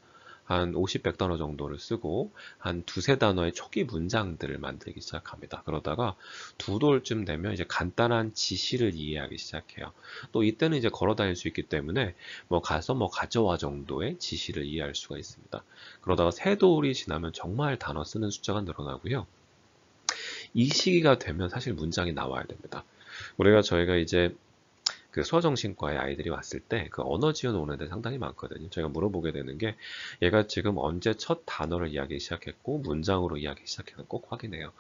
한 50, 100단어 정도를 쓰고 한 두세 단어의 초기 문장들을 만들기 시작합니다. 그러다가 두 돌쯤 되면 이제 간단한 지시를 이해하기 시작해요. 또 이때는 이제 걸어 다닐 수 있기 때문에 뭐 가서 뭐 가져와 정도의 지시를 이해할 수가 있습니다. 그러다가 세 돌이 지나면 정말 단어 쓰는 숫자가 늘어나고요. 이 시기가 되면 사실 문장이 나와야 됩니다. 저희가 이제 그 소아정신과에 아이들이 왔을 때 그 언어 지원 오는데 상당히 많거든요. 저희가 물어보게 되는 게 얘가 지금 언제 첫 단어를 이야기 시작했고 문장으로 이야기 시작했나 꼭 확인해요.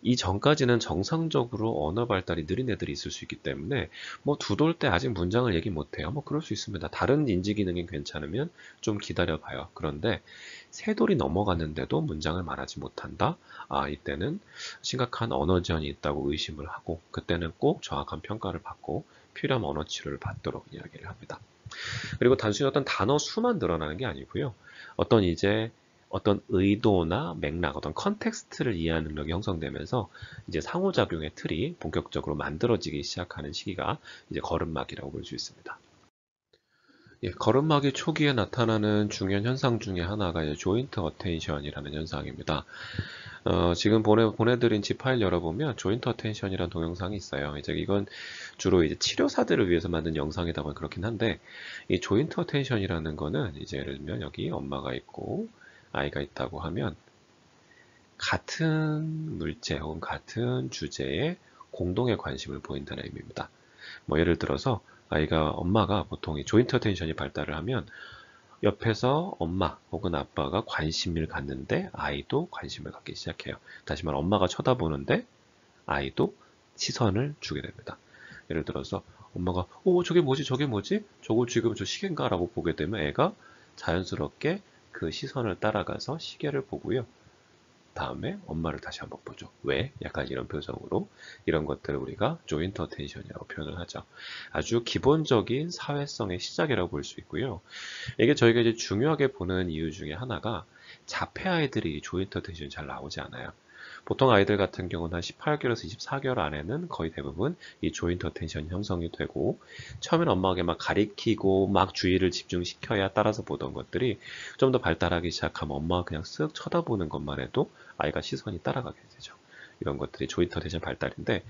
이 전까지는 정상적으로 언어 발달이 느린 애들이 있을 수 있기 때문에 뭐 두 돌 때 아직 문장을 얘기 못해요. 뭐 그럴 수 있습니다. 다른 인지 기능이 괜찮으면 좀 기다려 봐요. 그런데 세 돌이 넘어갔는데도 문장을 말하지 못한다? 이때는 심각한 언어 지연이 있다고 의심을 하고 그때는 꼭 정확한 평가를 받고 필요한 언어 치료를 받도록 이야기를 합니다. 그리고 단순히 어떤 단어 수만 늘어나는 게 아니고요. 어떤 의도나 맥락, 어떤 컨텍스트를 이해하는 능력이 형성되면서 이제 상호작용의 틀이 본격적으로 만들어지기 시작하는 시기가 이제 걸음막이라고 볼 수 있습니다. 예, 걸음마기 초기에 나타나는 중요한 현상 중에 하나가 이제 조인트 어텐션이라는 현상입니다. 지금 보내드린 집 파일 열어보면 조인트 어텐션이라는 동영상이 있어요. 이제 이건 주로 이제 치료사들을 위해서 만든 영상이다 보니 그렇긴 한데, 이 조인트 어텐션이라는 거는 이제 예를 들면 여기 엄마가 있고 아이가 있다고 하면 같은 물체 혹은 같은 주제에 공동의 관심을 보인다는 의미입니다. 뭐 예를 들어서 엄마가 보통 이 조인트 어텐션이 발달을 하면 옆에서 엄마 혹은 아빠가 관심을 갖는데 아이도 관심을 갖기 시작해요. 다시 말해 엄마가 쳐다보는데 아이도 시선을 주게 됩니다. 예를 들어서 엄마가 저게 뭐지 저게 뭐지 저거 지금 저 시계인가 라고 보게 되면 애가 자연스럽게 그 시선을 따라가서 시계를 보고요. 다음에 엄마를 다시 한번 보죠. 왜? 약간 이런 표정으로 이런 것들을 우리가 조인트 어텐션이라고 표현을 하죠. 아주 기본적인 사회성의 시작이라고 볼 수 있고요. 이게 저희가 이제 중요하게 보는 이유 중에 하나가 자폐 아이들이 조인트 어텐션이 잘 나오지 않아요. 보통 아이들 같은 경우는 한 18개월에서 24개월 안에는 거의 대부분 이 조인트 어텐션이 형성이 되고 처음에는 엄마에게 막 가리키고 막 주의를 집중시켜야 따라서 보던 것들이 좀 더 발달하기 시작하면 엄마가 그냥 쓱 쳐다보는 것만 해도 아이가 시선이 따라가게 되죠. 이런 것들이 조인트 어텐션 발달인데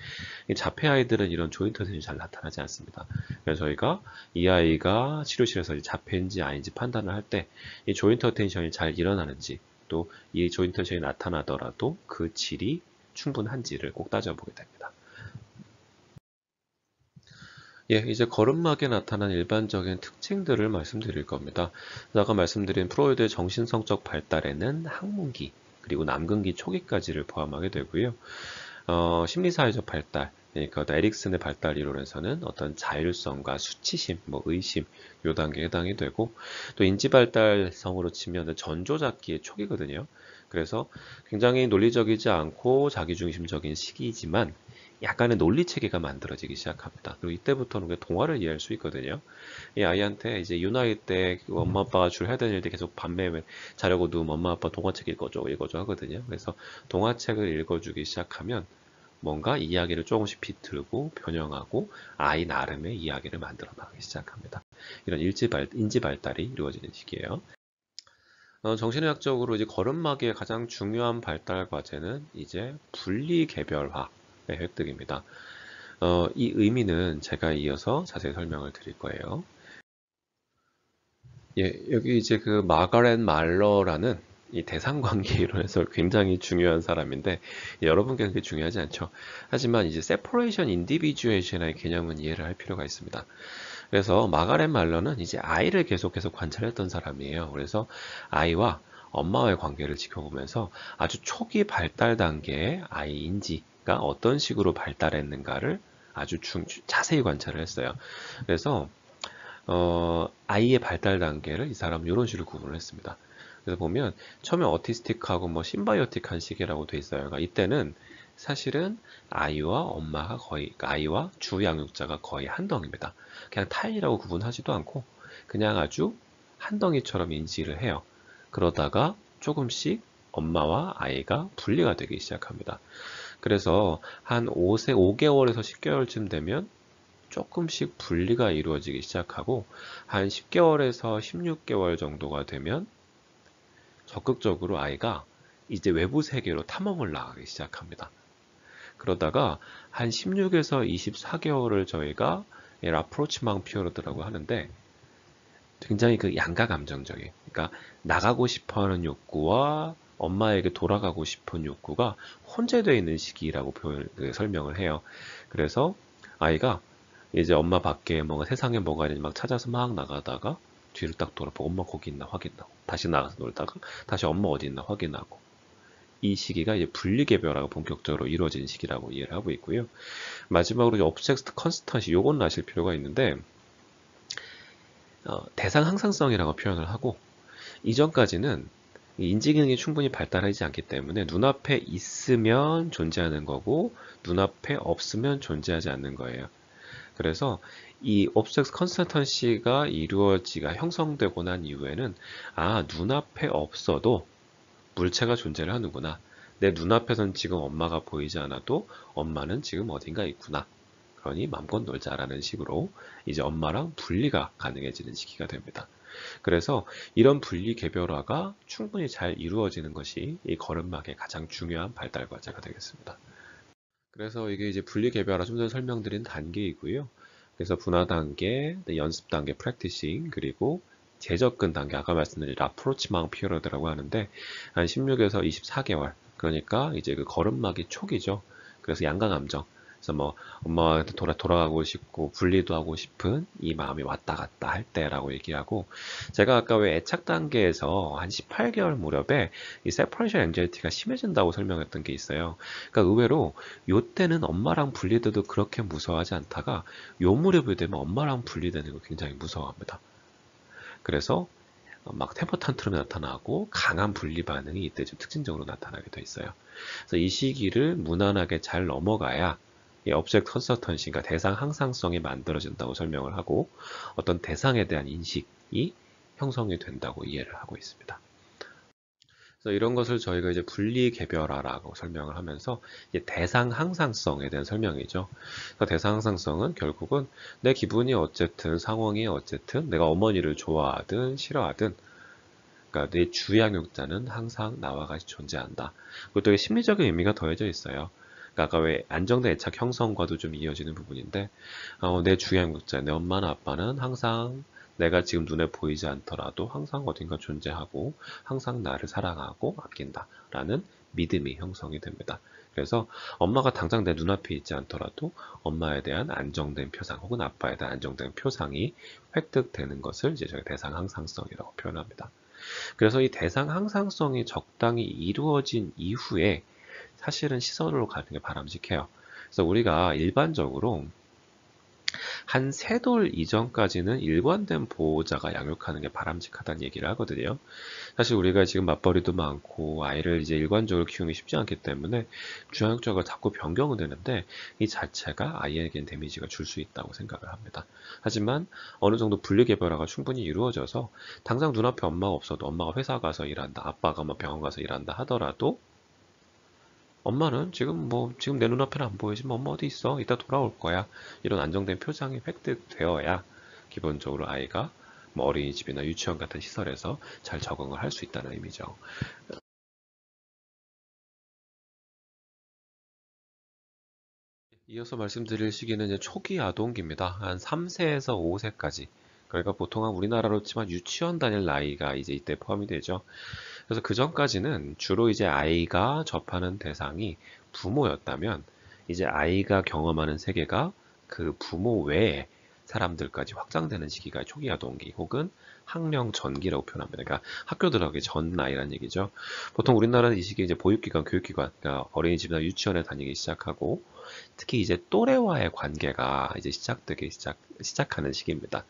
이 자폐 아이들은 이런 조인트 어텐션이 잘 나타나지 않습니다. 그래서 저희가 이 아이가 치료실에서 자폐인지 아닌지 판단을 할 때 이 조인트 어텐션이 잘 일어나는지 또 이 조인트 어텐션이 나타나더라도 그 질이 충분한지를 꼭 따져보게 됩니다. 예, 이제 걸음막에 나타난 일반적인 특징들을 말씀드릴 겁니다. 아까 말씀드린 프로이드의 정신성적 발달에는 학문기, 그리고 남근기 초기까지를 포함하게 되고요. 심리사회적 발달, 그러니까 어떤 에릭슨의 발달 이론에서는 어떤 자율성과 수치심, 뭐 의심, 요 단계에 해당이 되고, 또 인지발달성으로 치면 전조잡기의 초기거든요. 그래서 굉장히 논리적이지 않고 자기중심적인 시기이지만 약간의 논리 체계가 만들어지기 시작합니다. 그리고 이때부터는 우리가 동화를 이해할 수 있거든요. 이 아이한테 이제 유나이 때 엄마 아빠가 주로 해야 되는 일들 계속 밤에 자려고 누우면 엄마 아빠 동화책 읽어줘 하거든요. 그래서 동화책을 읽어주기 시작하면 뭔가 이야기를 조금씩 비틀고 변형하고 아이 나름의 이야기를 만들어 나가기 시작합니다. 이런 인지 발달이 이루어지는 시기예요. 정신의학적으로 이제 걸음마기의 가장 중요한 발달 과제는 이제 분리개별화의 획득입니다. 이 의미는 제가 이어서 자세히 설명을 드릴 거예요. 예, 여기 이제 그 마가렛 말러라는 이 대상관계 이론에서 굉장히 중요한 사람인데 여러분께는 그게 중요하지 않죠. 하지만 이제 separation individuation의 개념은 이해를 할 필요가 있습니다. 그래서 마가렛 말러는 이제 아이를 계속해서 관찰했던 사람이에요. 그래서 아이와 엄마와의 관계를 지켜보면서 아주 초기 발달 단계의 아이 인지가 어떤 식으로 발달했는가를 아주 자세히 관찰을 했어요. 그래서 아이의 발달 단계를 이 사람은 이런 식으로 구분을 했습니다. 그래서 보면 처음에 어티스틱하고 뭐 심바이오틱한 시기라고 돼 있어요. 그러니까 이때는 사실은 아이와 엄마가 거의, 그러니까 아이와 주 양육자가 거의 한 덩입니다. 그냥 타인이라고 구분하지도 않고 그냥 아주 한 덩이처럼 인지를 해요. 그러다가 조금씩 엄마와 아이가 분리가 되기 시작합니다. 그래서 한 5개월에서 10개월쯤 되면 조금씩 분리가 이루어지기 시작하고 한 10개월에서 16개월 정도가 되면 적극적으로 아이가 이제 외부 세계로 탐험을 나가기 시작합니다. 그러다가 한 16에서 24개월을 저희가 라프로치망 피어러드라고 하는데 굉장히 그 양가 감정적인, 그러니까 나가고 싶어하는 욕구와 엄마에게 돌아가고 싶은 욕구가 혼재되어 있는 시기라고 설명을 해요. 그래서 아이가 이제 엄마 밖에 뭔가 세상에 뭐가 있는지 막 찾아서 막 나가다가 뒤를 딱 돌아보고 엄마 거기 있나 확인하고 다시 나가서 놀다가 다시 엄마 어디 있나 확인하고 이 시기가 이제 분리개별화가 본격적으로 이루어진 시기라고 이해를 하고 있고요. 마지막으로 이제 object constancy 요건 아실 필요가 있는데 대상 항상성이라고 표현을 하고 이전까지는 인지기능이 충분히 발달하지 않기 때문에 눈앞에 있으면 존재하는 거고 눈앞에 없으면 존재하지 않는 거예요. 그래서 이 object constancy가 이루어지가 형성되고 난 이후에는 눈앞에 없어도 물체가 존재를 하는구나. 내 눈앞에선 지금 엄마가 보이지 않아도 엄마는 지금 어딘가 있구나. 그러니 맘껏 놀자라는 식으로 이제 엄마랑 분리가 가능해지는 시기가 됩니다. 그래서 이런 분리 개별화가 충분히 잘 이루어지는 것이 이 걸음막의 가장 중요한 발달 과제가 되겠습니다. 그래서 이게 이제 분리 개별화 좀 전에 설명드린 단계이고요. 그래서 분화 단계, 연습 단계, 프랙티싱, 그리고 재접근 단계, 아까 말씀드린 라프로치망 피어러드라고 하는데 한 16에서 24개월, 그러니까 이제 그 걸음막이 초기죠. 그래서 양가 감정, 그래서 뭐 엄마한테 돌아가고 싶고 분리도 하고 싶은 이 마음이 왔다 갔다 할 때라고 얘기하고, 제가 아까 왜 애착 단계에서 한 18개월 무렵에 이 세퍼레이션 앵자이티가 심해진다고 설명했던 게 있어요. 그러니까 의외로 요때는 엄마랑 분리돼도 그렇게 무서워하지 않다가 요 무렵이 되면 엄마랑 분리되는 거 굉장히 무서워합니다. 그래서 막 템퍼 탄트럼이 나타나고 강한 분리 반응이 이때 좀 특징적으로 나타나게 돼 있어요. 그래서 이 시기를 무난하게 잘 넘어가야 이 object consultancy, 그러니까 대상 항상성이 만들어진다고 설명을 하고 어떤 대상에 대한 인식이 형성이 된다고 이해를 하고 있습니다. 그래서 이런 것을 저희가 이제 분리개별화라고 설명을 하면서 이제 대상 항상성에 대한 설명이죠. 그래서 대상 항상성은 결국은 내 기분이 어쨌든 상황이 어쨌든 내가 어머니를 좋아하든 싫어하든 그러니까 내 주양육자는 항상 나와 같이 존재한다. 그것도 심리적인 의미가 더해져 있어요. 그러니까 아까 왜 안정된 애착 형성과도 좀 이어지는 부분인데 내 주양육자, 내 엄마나 아빠는 항상 내가 지금 눈에 보이지 않더라도 항상 어딘가 존재하고 항상 나를 사랑하고 아낀다 라는 믿음이 형성이 됩니다. 그래서 엄마가 당장 내 눈앞에 있지 않더라도 엄마에 대한 안정된 표상 혹은 아빠에 대한 안정된 표상이 획득되는 것을 이제 저희 대상 항상성이라고 표현합니다. 그래서 이 대상 항상성이 적당히 이루어진 이후에 사실은 시설로 가는 게 바람직해요. 그래서 우리가 일반적으로 한 3돌 이전까지는 일관된 보호자가 양육하는 게 바람직하다는 얘기를 하거든요. 사실 우리가 지금 맞벌이도 많고 아이를 이제 일관적으로 키우기 쉽지 않기 때문에 주양육자가 자꾸 변경은 되는데 이 자체가 아이에겐 데미지가 줄 수 있다고 생각을 합니다. 하지만 어느 정도 분리개별화가 충분히 이루어져서 당장 눈앞에 엄마가 없어도 엄마가 회사 가서 일한다, 아빠가 뭐 병원 가서 일한다 하더라도 엄마는 지금 내 눈앞에는 안 보이지만 엄마 어디 있어? 이따 돌아올 거야. 이런 안정된 표상이 획득되어야 기본적으로 아이가 뭐 어린이집이나 유치원 같은 시설에서 잘 적응을 할 수 있다는 의미죠. 이어서 말씀드릴 시기는 이제 초기 아동기입니다. 한 3세에서 5세까지. 그러니까 보통 한 우리나라로 치면 유치원 다닐 나이가 이제 이때 포함이 되죠. 그래서 그 전까지는 주로 이제 아이가 접하는 대상이 부모였다면 이제 아이가 경험하는 세계가 그 부모 외에 사람들까지 확장되는 시기가 초기 아동기 혹은 학령 전기라고 표현합니다. 그러니까 학교 들어가기 전 나이란 얘기죠. 보통 우리나라는 이 시기에 이제 보육기관, 교육기관, 그러니까 어린이집이나 유치원에 다니기 시작하고 특히 이제 또래와의 관계가 이제 시작하는 시기입니다.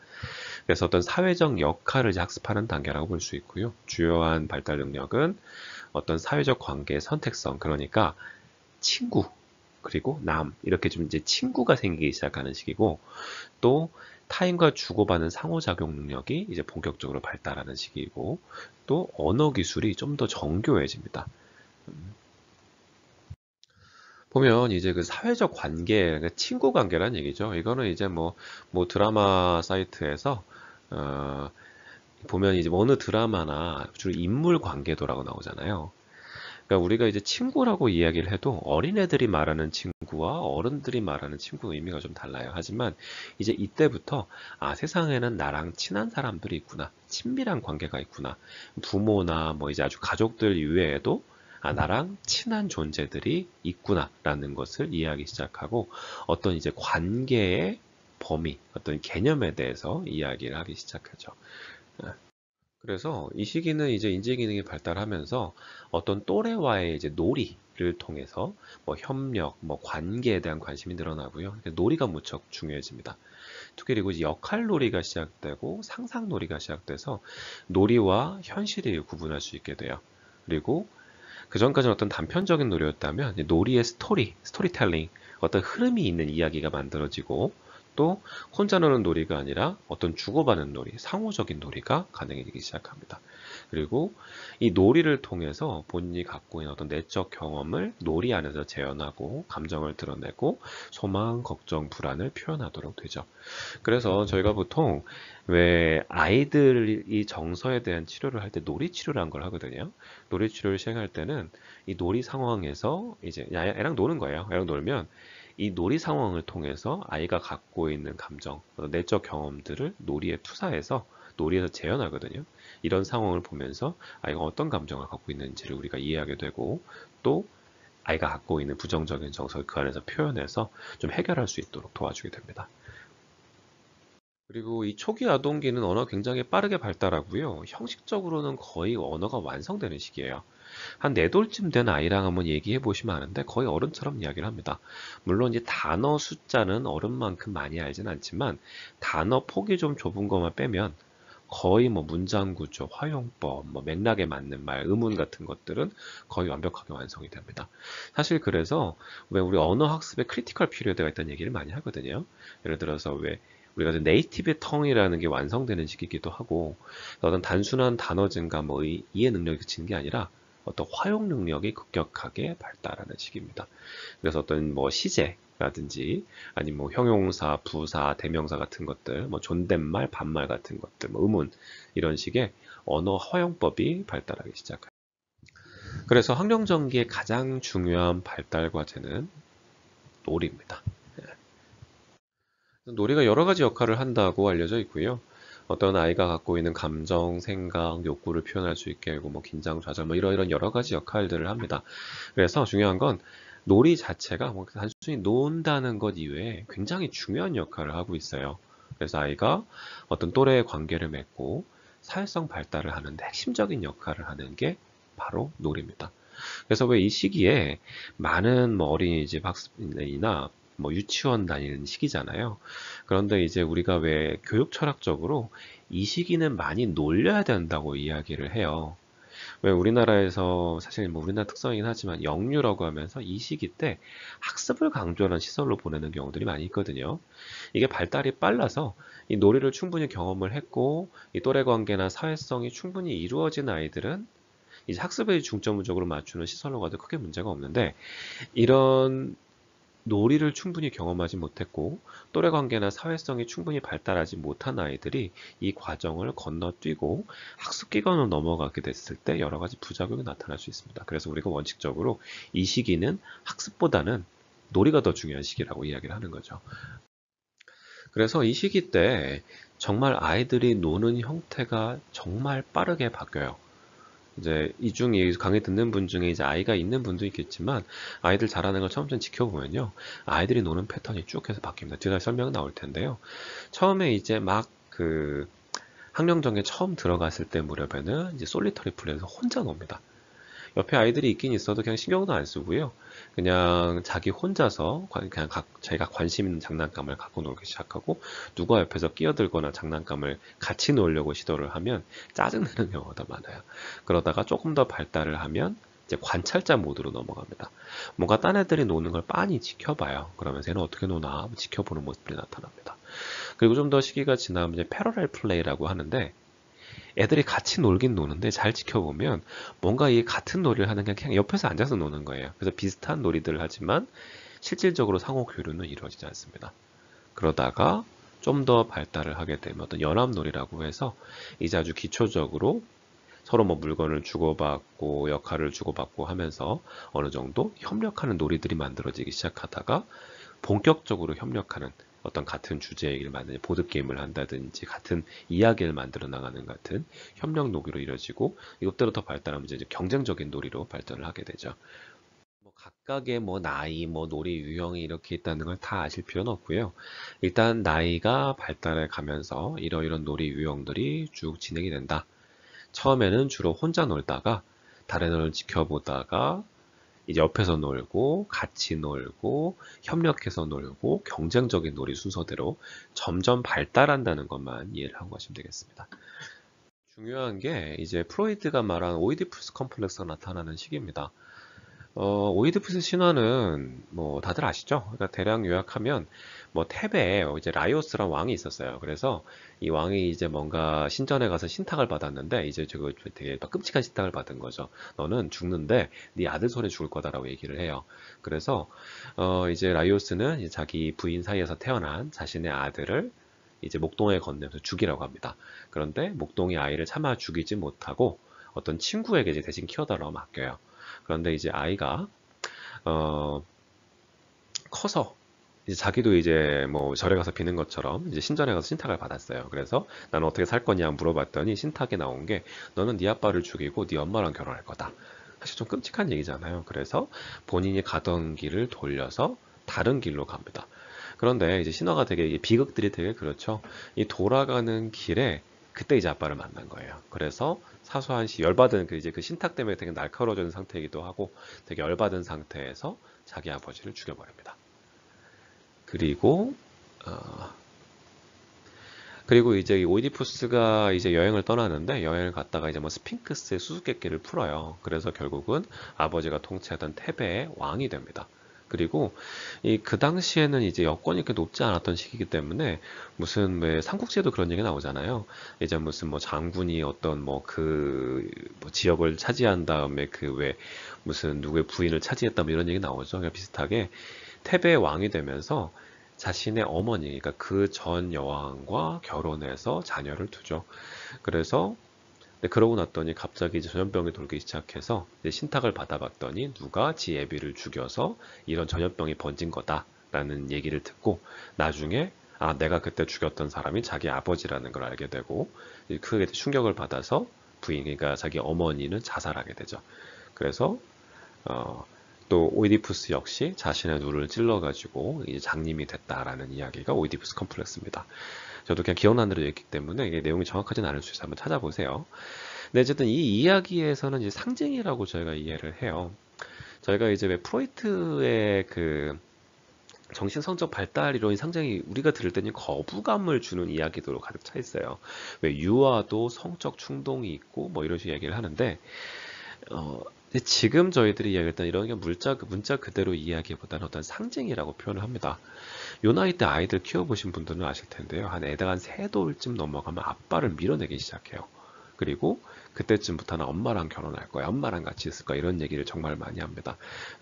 그래서 어떤 사회적 역할을 이제 학습하는 단계라고 볼 수 있고요. 주요한 발달 능력은 어떤 사회적 관계의 선택성, 그러니까 친구, 그리고 남, 이렇게 좀 이제 친구가 생기기 시작하는 시기고, 또 타인과 주고받는 상호작용 능력이 이제 본격적으로 발달하는 시기이고, 또 언어 기술이 좀 더 정교해집니다. 보면 이제 그 사회적 관계, 그러니까 친구 관계란 얘기죠. 이거는 이제 뭐 드라마 사이트에서 어, 보면 이제 어느 드라마나 주로 인물 관계도라고 나오잖아요. 그러니까 우리가 이제 친구라고 이야기를 해도 어린애들이 말하는 친구와 어른들이 말하는 친구 의미가 좀 달라요. 하지만 이제 이때부터 아, 세상에는 나랑 친한 사람들이 있구나. 친밀한 관계가 있구나. 부모나 뭐 이제 아주 가족들 이외에도 아, 나랑 친한 존재들이 있구나라는 것을 이해하기 시작하고 어떤 이제 관계의 범위, 어떤 개념에 대해서 이야기를 하기 시작하죠. 그래서 이 시기는 이제 인지기능이 발달하면서 어떤 또래와의 이제 놀이를 통해서 뭐 협력, 뭐 관계에 대한 관심이 늘어나고요. 놀이가 무척 중요해집니다. 특히 그리고 이제 역할 놀이가 시작되고 상상 놀이가 시작돼서 놀이와 현실을 구분할 수 있게 돼요. 그리고 그 전까지는 어떤 단편적인 놀이였다면 이제 놀이의 스토리텔링, 어떤 흐름이 있는 이야기가 만들어지고 또 혼자 노는 놀이가 아니라 어떤 주고받는 놀이, 상호적인 놀이가 가능해지기 시작합니다. 그리고 이 놀이를 통해서 본인이 갖고 있는 어떤 내적 경험을 놀이 안에서 재현하고 감정을 드러내고 소망, 걱정, 불안을 표현하도록 되죠. 그래서 저희가 보통 왜 아이들이 정서에 대한 치료를 할 때 놀이 치료라는 걸 하거든요. 놀이 치료를 시행할 때는 이 놀이 상황에서 이제 애랑 노는 거예요. 애랑 놀면 이 놀이 상황을 통해서 아이가 갖고 있는 감정, 내적 경험들을 놀이에 투사해서 놀이에서 재현하거든요. 이런 상황을 보면서 아이가 어떤 감정을 갖고 있는지를 우리가 이해하게 되고 또 아이가 갖고 있는 부정적인 정서를 그 안에서 표현해서 좀 해결할 수 있도록 도와주게 됩니다. 그리고 이 초기 아동기는 언어가 굉장히 빠르게 발달하고요. 형식적으로는 거의 언어가 완성되는 시기예요. 한 4돌쯤 된 아이랑 한번 얘기해 보시면 아는데 거의 어른처럼 이야기를 합니다. 물론 이제 단어 숫자는 어른만큼 많이 알진 않지만 단어 폭이 좀 좁은 것만 빼면 거의 뭐 문장 구조, 화용법, 뭐 맥락에 맞는 말, 의문 같은 것들은 거의 완벽하게 완성이 됩니다. 사실 그래서 왜 우리 언어 학습에 크리티컬 피리어드가 있다는 얘기를 많이 하거든요. 예를 들어서 왜 우리가 네이티브 텅이라는 게 완성되는 시기이기도 하고 어떤 단순한 단어 증가, 뭐 이해 능력이 그치는 게 아니라 어떤 화용 능력이 급격하게 발달하는 시기입니다. 그래서 어떤 뭐 시제라든지 아니면 뭐 형용사, 부사, 대명사 같은 것들, 뭐 존댓말, 반말 같은 것들, 뭐 의문 이런 식의 언어 허용법이 발달하기 시작해요. 그래서 학령전기의 가장 중요한 발달 과제는 놀이입니다. 놀이가 여러 가지 역할을 한다고 알려져 있고요. 어떤 아이가 갖고 있는 감정, 생각, 욕구를 표현할 수 있게 하고 뭐 긴장, 좌절, 뭐 이런 여러 가지 역할들을 합니다. 그래서 중요한 건 놀이 자체가 뭐 단순히 논다는 것 이외에 굉장히 중요한 역할을 하고 있어요. 그래서 아이가 어떤 또래의 관계를 맺고 사회성 발달을 하는데 핵심적인 역할을 하는 게 바로 놀이입니다. 그래서 왜 이 시기에 많은 뭐 어린이집 학습이나 뭐 유치원 다니는 시기잖아요. 그런데 이제 우리가 왜 교육 철학적으로 이 시기는 많이 놀려야 된다고 이야기를 해요. 왜 우리나라에서 사실 뭐 우리나라 특성이긴 하지만 영유라고 하면서 이 시기 때 학습을 강조하는 시설로 보내는 경우들이 많이 있거든요. 이게 발달이 빨라서 이 놀이를 충분히 경험을 했고 이 또래 관계나 사회성이 충분히 이루어진 아이들은 이제 학습에 중점적으로 맞추는 시설로 가도 크게 문제가 없는데 이런 놀이를 충분히 경험하지 못했고 또래 관계나 사회성이 충분히 발달하지 못한 아이들이 이 과정을 건너뛰고 학습 기간으로 넘어가게 됐을 때 여러 가지 부작용이 나타날 수 있습니다. 그래서 우리가 원칙적으로 이 시기는 학습보다는 놀이가 더 중요한 시기라고 이야기를 하는 거죠. 그래서 이 시기 때 정말 아이들이 노는 형태가 정말 빠르게 바뀌어요. 이제 이 강의 듣는 분 중에 이제 아이가 있는 분도 있겠지만 아이들 자라는 걸 처음부터 지켜보면요. 아이들이 노는 패턴이 쭉 해서 바뀝니다. 뒤에 설명은 나올 텐데요. 처음에 이제 막 학령정에 처음 들어갔을 때 무렵에는 이제 솔리터리 플레이에서 혼자 놉니다. 옆에 아이들이 있긴 있어도 그냥 신경도 안 쓰고요. 그냥 자기 혼자서 그냥 자기가 관심 있는 장난감을 갖고 놀기 시작하고 누가 옆에서 끼어들거나 장난감을 같이 놀려고 시도를 하면 짜증나는 경우가 많아요. 그러다가 조금 더 발달을 하면 이제 관찰자 모드로 넘어갑니다. 뭔가 딴 애들이 노는 걸 빤히 지켜봐요. 그러면서 얘는 어떻게 노나 지켜보는 모습들이 나타납니다. 그리고 좀 더 시기가 지나면 이제 패러렐 플레이라고 하는데 애들이 같이 놀긴 노는데 잘 지켜보면 뭔가 이 같은 놀이를 하는 게 그냥 옆에서 앉아서 노는 거예요. 그래서 비슷한 놀이들을 하지만 실질적으로 상호 교류는 이루어지지 않습니다. 그러다가 좀 더 발달을 하게 되면 어떤 연합놀이라고 해서 이제 아주 기초적으로 서로 뭐 물건을 주고받고 역할을 주고받고 하면서 어느 정도 협력하는 놀이들이 만들어지기 시작하다가 본격적으로 협력하는 어떤 같은 주제 얘기를 만드는 보드게임을 한다든지 같은 이야기를 만들어 나가는 같은 협력 놀이로 이루어지고 이것대로 더 발달하면 이제 경쟁적인 놀이로 발전을 하게 되죠. 뭐 각각의 뭐 나이, 뭐 놀이 유형이 이렇게 있다는 걸 다 아실 필요는 없고요. 일단 나이가 발달해 가면서 이러이런 놀이 유형들이 쭉 진행이 된다. 처음에는 주로 혼자 놀다가 다른 애를 지켜보다가 이제 옆에서 놀고 같이 놀고 협력해서 놀고 경쟁적인 놀이 순서대로 점점 발달한다는 것만 이해를 하고 가시면 되겠습니다. 중요한 게 이제 프로이트가 말한 오이디푸스 컴플렉스가 나타나는 시기입니다. 오이디푸스 신화는 뭐 다들 아시죠? 그러니까 대략 요약하면 뭐 테베에 이제 라이오스란 왕이 있었어요. 그래서 이 왕이 이제 뭔가 신전에 가서 신탁을 받았는데 이제 저거 되게 끔찍한 신탁을 받은 거죠. 너는 죽는데 네 아들 손에 죽을 거다라고 얘기를 해요. 그래서 이제 라이오스는 이제 자기 부인 사이에서 태어난 자신의 아들을 이제 목동에 건네면서 죽이라고 합니다. 그런데 목동이 아이를 차마 죽이지 못하고 어떤 친구에게 이제 대신 키워달라고 맡겨요. 그런데 이제 아이가 어, 커서 이제 자기도 이제 뭐 절에 가서 비는 것처럼 이제 신전에 가서 신탁을 받았어요. 그래서 나는 어떻게 살 거냐 물어봤더니 신탁에 나온 게 너는 네 아빠를 죽이고 네 엄마랑 결혼할 거다. 사실 좀 끔찍한 얘기잖아요. 그래서 본인이 가던 길을 돌려서 다른 길로 갑니다. 그런데 이제 신화가 되게 비극들이 되게 그렇죠. 이 돌아가는 길에 그때 이제 아빠를 만난 거예요. 그래서 사소한 열받은 이제 그 신탁 때문에 되게 날카로워진 상태이기도 하고 되게 열받은 상태에서 자기 아버지를 죽여버립니다. 그리고 어, 그리고 이제 오이디푸스가 이제 여행을 떠나는데 여행을 갔다가 이제 뭐 스핑크스의 수수께끼를 풀어요. 그래서 결국은 아버지가 통치하던 테베의 왕이 됩니다. 그리고 그 당시에는 이제 여건이 그렇게 높지 않았던 시기이기 때문에 무슨 왜 삼국지에도 그런 얘기 나오잖아요. 이제 무슨 뭐 장군이 어떤 뭐 뭐 지역을 차지한 다음에 그 왜 무슨 누구의 부인을 차지했다 뭐 이런 얘기 나오죠. 그냥 비슷하게 테베의 왕이 되면서 자신의 어머니, 그러니까 그 전 여왕과 결혼해서 자녀를 두죠. 그래서 그러고 났더니 갑자기 이제 전염병이 돌기 시작해서 이제 신탁을 받아봤더니 누가 지 애비를 죽여서 이런 전염병이 번진 거다라는 얘기를 듣고 나중에 아 내가 그때 죽였던 사람이 자기 아버지라는 걸 알게 되고 크게 충격을 받아서 부인, 그러니까 자기 어머니는 자살하게 되죠. 그래서 또 오이디푸스 역시 자신의 눈을 찔러가지고 이제 장님이 됐다라는 이야기가 오이디푸스 컴플렉스입니다. 저도 그냥 기억나는 대로 얘기했기 때문에 이게 내용이 정확하진 않을 수 있어서 한번 찾아보세요. 근데 어쨌든 이 이야기에서는 이제 상징이라고 저희가 이해를 해요. 저희가 이제 왜 프로이트의 그 정신성적 발달 이론이 상당히 우리가 들을 때는 거부감을 주는 이야기들로 가득 차 있어요. 왜 유아도 성적 충동이 있고 뭐 이런 식의 얘기를 하는데 근데 지금 저희들이 이야기했던 이런 게 문자 그대로 이야기보다는 어떤 상징이라고 표현을 합니다. 요 나이 때 아이들 키워보신 분들은 아실 텐데요. 애가 한 3돌쯤 넘어가면 아빠를 밀어내기 시작해요. 그리고 그때쯤부터는 엄마랑 결혼할 거야. 엄마랑 같이 있을 거야. 이런 얘기를 정말 많이 합니다.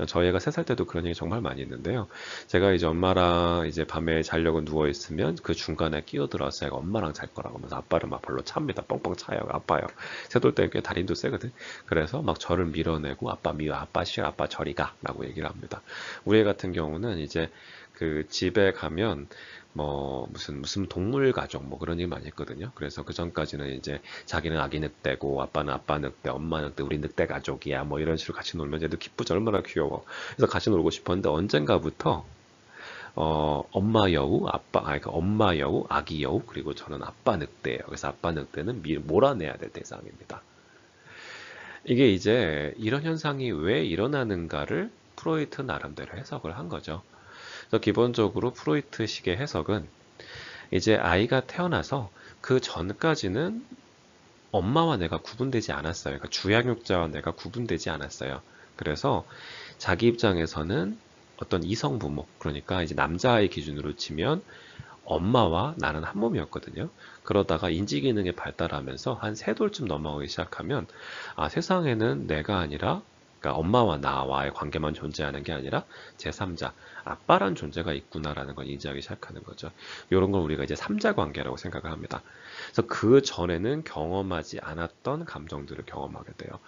저희 애가 3살 때도 그런 얘기 정말 많이 했는데요. 제가 이제 엄마랑 이제 밤에 자려고 누워있으면 그 중간에 끼어들어서 애가 엄마랑 잘 거라고 하면서 아빠를 막 발로 찹니다. 뻥뻥 차요. 아파요. 3돌 때는 꽤 다림도 세거든. 그래서 막 저를 밀어내고 아빠 미워. 아빠 싫어. 아빠 저리 가. 라고 얘기를 합니다. 우리 애 같은 경우는 이제 그 집에 가면 뭐 무슨 동물 가족 뭐 그런 얘기 많이 했거든요. 그래서 그 전까지는 이제 자기는 아기 늑대고 아빠는 아빠 늑대, 엄마 늑대, 우리 늑대 가족이야 뭐 이런 식으로 같이 놀면 얘도 기쁘지 얼마나 귀여워. 그래서 같이 놀고 싶었는데 언젠가부터 엄마 여우, 그러니까 엄마 여우, 아기 여우, 그리고 저는 아빠 늑대예요. 그래서 아빠 늑대는 몰아내야 될 대상입니다. 이게 이제 이런 현상이 왜 일어나는가를 프로이트 나름대로 해석을 한 거죠. 그래서 기본적으로 프로이트식의 해석은 이제 아이가 태어나서 그 전까지는 엄마와 내가 구분되지 않았어요. 그러니까 주양육자와 내가 구분되지 않았어요. 그래서 자기 입장에서는 어떤 이성 부모, 그러니까 이제 남자아이 기준으로 치면 엄마와 나는 한 몸이었거든요. 그러다가 인지 기능이 발달하면서 한 3돌쯤 넘어가기 시작하면 아, 세상에는 내가 아니라 그러니까 엄마와 나와의 관계만 존재하는 게 아니라 제3자, 아빠란 존재가 있구나라는 걸 인지하기 시작하는 거죠. 이런 걸 우리가 이제 3자 관계라고 생각을 합니다. 그래서 그 전에는 경험하지 않았던 감정들을 경험하게 돼요.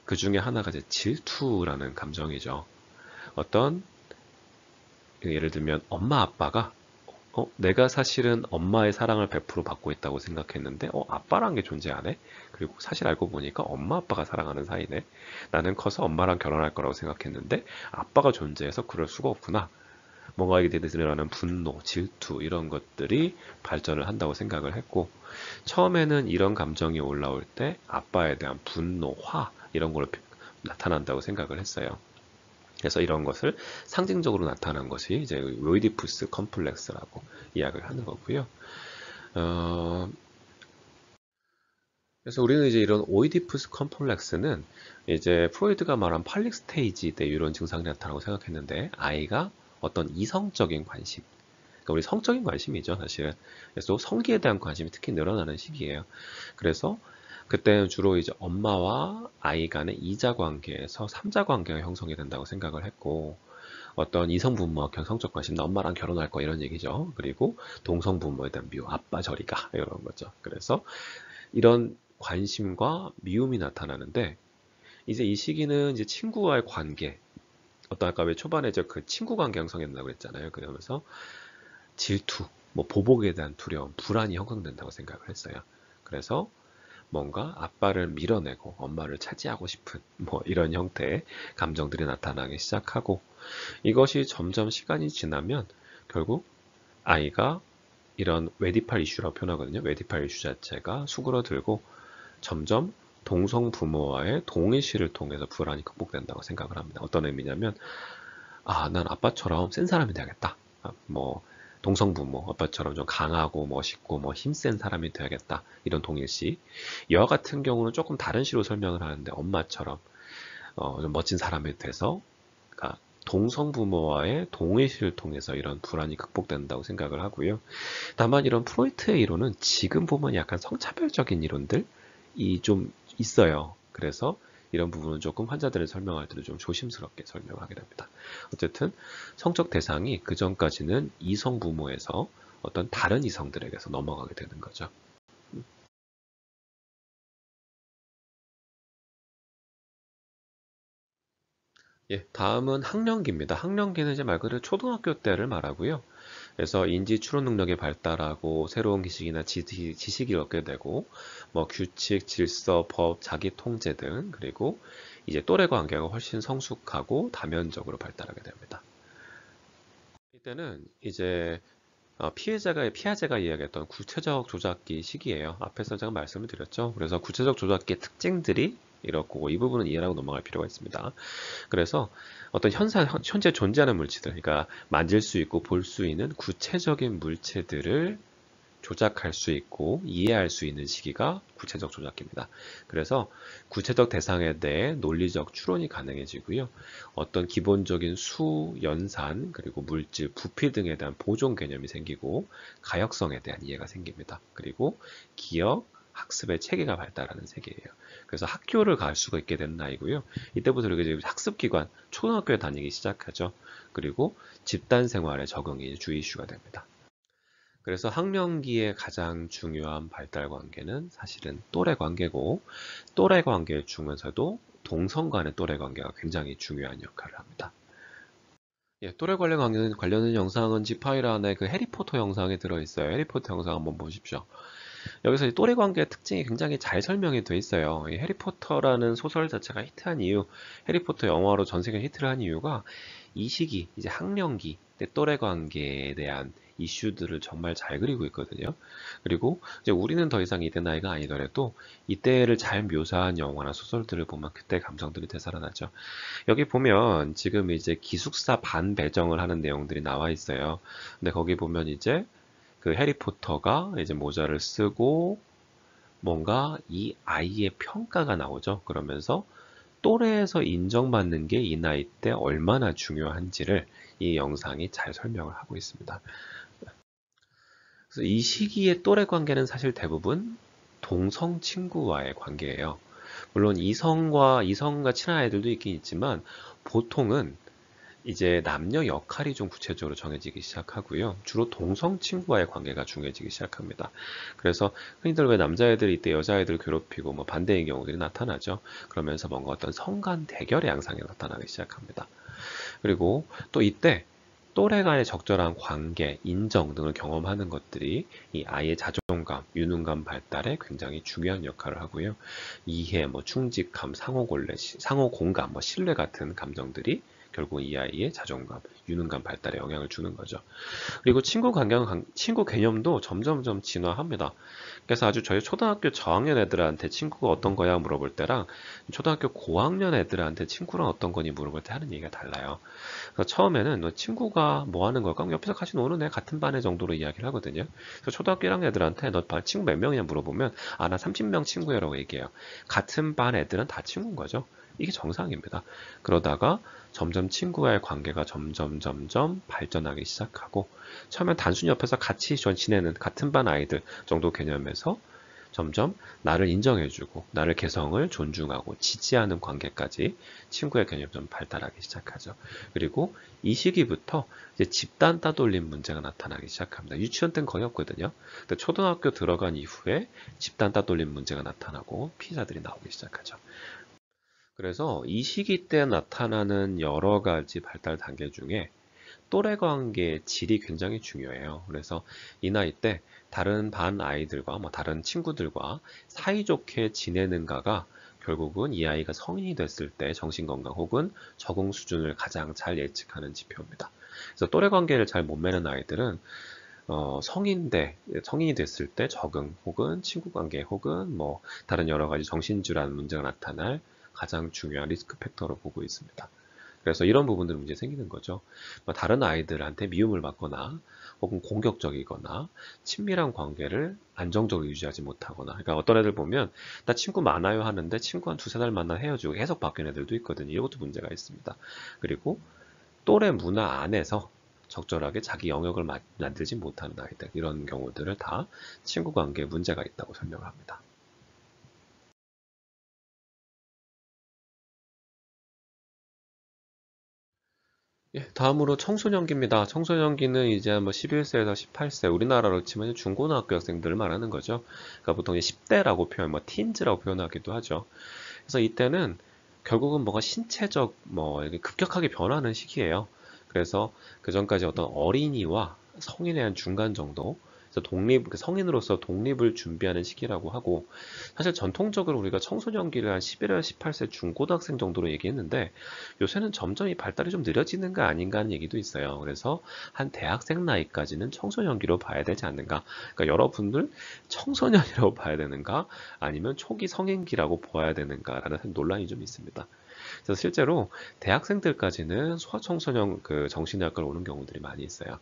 그 중에 하나가 이제 질투라는 감정이죠. 어떤 예를 들면 엄마 아빠가 내가 사실은 엄마의 사랑을 100% 받고 있다고 생각했는데, 아빠란 게 존재하네? 그리고 사실 알고 보니까 엄마 아빠가 사랑하는 사이네? 나는 커서 엄마랑 결혼할 거라고 생각했는데, 아빠가 존재해서 그럴 수가 없구나. 뭔가 이게 대해서는 분노, 질투, 이런 것들이 발전을 한다고 생각을 했고, 처음에는 이런 감정이 올라올 때 아빠에 대한 분노, 화, 이런 걸로 나타난다고 생각을 했어요. 그래서 이런 것을 상징적으로 나타난 것이 이제 오이디푸스 컴플렉스라고 이야기를 하는 거고요. 그래서 우리는 이제 이런 오이디푸스 컴플렉스는 이제 프로이드가 말한 팔릭 스테이지 때 이런 증상이 나타나고 생각했는데 아이가 어떤 이성적인 관심, 그러니까 우리 성적인 관심이죠, 사실은. 그래서 성기에 대한 관심이 특히 늘어나는 시기예요. 그래서 그때는 주로 이제 엄마와 아이 간의 이자 관계에서 삼자 관계가 형성이 된다고 생각을 했고, 어떤 이성 부모와 성적 관심, 나 엄마랑 결혼할 거 이런 얘기죠. 그리고 동성 부모에 대한 미움, 아빠 저리 가 이런 거죠. 그래서 이런 관심과 미움이 나타나는데 이제 이 시기는 이제 친구와의 관계, 어떤 아까 왜 초반에 그 친구 관계 형성된다고 그랬잖아요. 그러면서 질투, 뭐 보복에 대한 두려움, 불안이 형성된다고 생각을 했어요. 그래서 뭔가 아빠를 밀어내고 엄마를 차지하고 싶은 뭐 이런 형태의 감정들이 나타나기 시작하고 이것이 점점 시간이 지나면 결국 아이가 이런 웨디팔 이슈라고 표현하거든요. 웨디팔 이슈 자체가 수그러들고 점점 동성 부모와의 동의시를 통해서 불안이 극복된다고 생각을 합니다. 어떤 의미냐면 난 아빠처럼 센 사람이 돼야겠다. 뭐 동성 부모, 아빠처럼 좀 강하고 멋있고 뭐 힘센 사람이 돼야겠다. 이런 동일시. 여아 같은 경우는 조금 다른 시로 설명을 하는데 엄마처럼 좀 멋진 사람이 돼서 그러니까 동성 부모와의 동의시를 통해서 이런 불안이 극복된다고 생각을 하고요. 다만 이런 프로이트의 이론은 지금 보면 약간 성차별적인 이론들이 좀 있어요. 그래서 이런 부분은 조금 환자들을 설명할 때도 좀 조심스럽게 설명하게 됩니다. 어쨌든 성적 대상이 그 전까지는 이성 부모에서 어떤 다른 이성들에게서 넘어가게 되는 거죠. 예, 다음은 학령기입니다. 학령기는 이제 말 그대로 초등학교 때를 말하고요. 그래서 인지 추론 능력이 발달하고 새로운 지식이나 지식을 얻게 되고 뭐 규칙, 질서, 법, 자기 통제 등 그리고 이제 또래 관계가 훨씬 성숙하고 다면적으로 발달하게 됩니다. 이때는 이제 피아제가 이야기했던 구체적 조작기 시기예요. 앞에서 제가 말씀을 드렸죠. 그래서 구체적 조작기의 특징들이 이렇고 이 부분은 이해하고 넘어갈 필요가 있습니다. 그래서 어떤 현재 존재하는 물체들, 그러니까 만질 수 있고 볼 수 있는 구체적인 물체들을 조작할 수 있고 이해할 수 있는 시기가 구체적 조작기입니다. 그래서 구체적 대상에 대해 논리적 추론이 가능해지고요. 어떤 기본적인 수, 연산, 그리고 물질, 부피 등에 대한 보존 개념이 생기고 가역성에 대한 이해가 생깁니다. 그리고 기억, 학습의 체계가 발달하는 세계예요. 그래서 학교를 갈 수가 있게 된 나이고요. 이때부터 이렇게 학습기관, 초등학교에 다니기 시작하죠. 그리고 집단 생활에 적응이 주 이슈가 됩니다. 그래서 학령기의 가장 중요한 발달 관계는 사실은 또래 관계고, 또래 관계 중에서도 동성 간의 또래 관계가 굉장히 중요한 역할을 합니다. 예, 또래 관련된 영상은 지파일 안에 그 해리포터 영상에 들어있어요. 해리포터 영상 한번 보십시오. 여기서 이 또래 관계의 특징이 굉장히 잘 설명이 돼 있어요. 이 해리포터라는 소설 자체가 히트한 이유, 해리포터 영화로 전 세계 히트를 한 이유가 이 시기, 이제 학령기 때 또래 관계에 대한 이슈들을 정말 잘 그리고 있거든요. 그리고 이제 우리는 더 이상 이때 나이가 아니더라도 이때를 잘 묘사한 영화나 소설들을 보면 그때 감성들이 되살아나죠. 여기 보면 지금 이제 기숙사 반 배정을 하는 내용들이 나와 있어요. 근데 거기 보면 이제 그 해리포터가 이제 모자를 쓰고 뭔가 이 아이의 평가가 나오죠. 그러면서 또래에서 인정받는 게 이 나이 때 얼마나 중요한지를 이 영상이 잘 설명을 하고 있습니다. 그래서 이 시기의 또래 관계는 사실 대부분 동성 친구와의 관계예요. 물론 이성과 친한 아이들도 있긴 있지만 보통은 이제 남녀 역할이 좀 구체적으로 정해지기 시작하고요. 주로 동성 친구와의 관계가 중요해지기 시작합니다. 그래서 흔히들 왜 남자애들이 이때 여자애들을 괴롭히고 뭐 반대의 경우들이 나타나죠. 그러면서 뭔가 어떤 성간 대결의 양상이 나타나기 시작합니다. 그리고 또 이때 또래 간의 적절한 관계, 인정 등을 경험하는 것들이 이 아이의 자존감, 유능감 발달에 굉장히 중요한 역할을 하고요. 이해, 뭐 충직함, 상호 공감, 뭐 신뢰 같은 감정들이 결국 이 아이의 자존감, 유능감 발달에 영향을 주는 거죠. 그리고 친구 개념도 점점점 진화합니다. 그래서 아주 저희 초등학교 저학년 애들한테 친구가 어떤 거야 물어볼 때랑 초등학교 고학년 애들한테 친구랑 어떤 거니 물어볼 때 하는 얘기가 달라요. 그래서 처음에는 너 친구가 뭐 하는 걸까? 옆에서 같이 노는 애 같은 반의 정도로 이야기를 하거든요. 그래서 초등학교 1학년 애들한테 너 친구 몇 명이냐 물어보면 아, 나 30명 친구야라고 얘기해요. 같은 반 애들은 다 친구인 거죠. 이게 정상입니다. 그러다가 점점 친구와의 관계가 점점 발전하기 시작하고 처음엔 단순히 옆에서 같이 지내는 같은 반 아이들 정도 개념에서 점점 나를 인정해주고 나를 개성을 존중하고 지지하는 관계까지 친구의 개념이 좀 발달하기 시작하죠. 그리고 이 시기부터 이제 집단 따돌림 문제가 나타나기 시작합니다. 유치원 때는 거의 없거든요. 근데 초등학교 들어간 이후에 집단 따돌림 문제가 나타나고 피해자들이 나오기 시작하죠. 그래서 이 시기 때 나타나는 여러 가지 발달 단계 중에 또래 관계의 질이 굉장히 중요해요. 그래서 이 나이 때 다른 반 아이들과 뭐 다른 친구들과 사이좋게 지내는가가 결국은 이 아이가 성인이 됐을 때 정신건강 혹은 적응 수준을 가장 잘 예측하는 지표입니다. 그래서 또래 관계를 잘 못 맺는 아이들은 성인이 됐을 때 적응 혹은 친구 관계 혹은 뭐 다른 여러 가지 정신질환 문제가 나타날 가장 중요한 리스크 팩터로 보고 있습니다. 그래서 이런 부분들 문제 생기는 거죠. 뭐 다른 아이들한테 미움을 받거나 혹은 공격적이거나 친밀한 관계를 안정적으로 유지하지 못하거나 그러니까 어떤 애들 보면 나 친구 많아요 하는데 친구 한 두세 달 만나 헤어지고 계속 바뀌는 애들도 있거든요. 이것도 문제가 있습니다. 그리고 또래 문화 안에서 적절하게 자기 영역을 만들지 못하는 아이들 이런 경우들을 다 친구 관계에 문제가 있다고 설명을 합니다. 예, 다음으로 청소년기입니다. 청소년기는 이제 뭐 11세에서 18세, 우리나라로 치면 중고등학교 학생들을 말하는 거죠. 그러니까 보통 10대라고 뭐 티인즈라고 표현하기도 하죠. 그래서 이때는 결국은 뭔가 신체적, 뭐, 이게 급격하게 변하는 시기예요. 그래서 그 전까지 어떤 어린이와 성인의 한 중간 정도, 그래서 성인으로서 독립을 준비하는 시기라고 하고, 사실 전통적으로 우리가 청소년기를 한 11에서 18세 중고등학생 정도로 얘기했는데, 요새는 점점 이 발달이 좀 느려지는 거 아닌가 하는 얘기도 있어요. 그래서 한 대학생 나이까지는 청소년기로 봐야 되지 않는가. 그러니까 여러분들 청소년이라고 봐야 되는가? 아니면 초기 성인기라고 보아야 되는가라는 논란이 좀 있습니다. 그래서 실제로 대학생들까지는 소아청소년 그 정신의학과를 오는 경우들이 많이 있어요.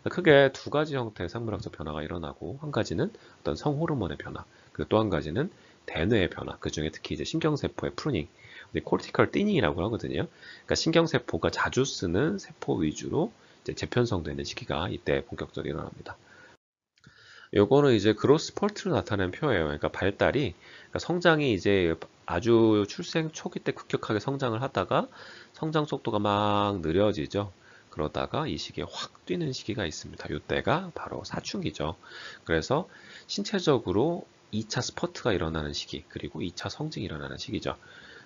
크게 두 가지 형태의 생물학적 변화가 일어나고 한 가지는 어떤 성호르몬의 변화, 그리고 또 한 가지는 대뇌의 변화, 그 중에 특히 이제 신경세포의 프루닝, 코르티컬 띠닝이라고 하거든요. 그러니까 신경세포가 자주 쓰는 세포 위주로 이제 재편성되는 시기가 이때 본격적으로 일어납니다. 요거는 이제 그로스 펄트를 나타낸 표예요. 그러니까 발달이, 그러니까 성장이 이제 아주 출생 초기 때 급격하게 성장을 하다가 성장 속도가 막 느려지죠. 그러다가 이 시기에 확 뛰는 시기가 있습니다. 요때가 바로 사춘기죠. 그래서 신체적으로 2차 스퍼트가 일어나는 시기, 그리고 2차 성징이 일어나는 시기죠.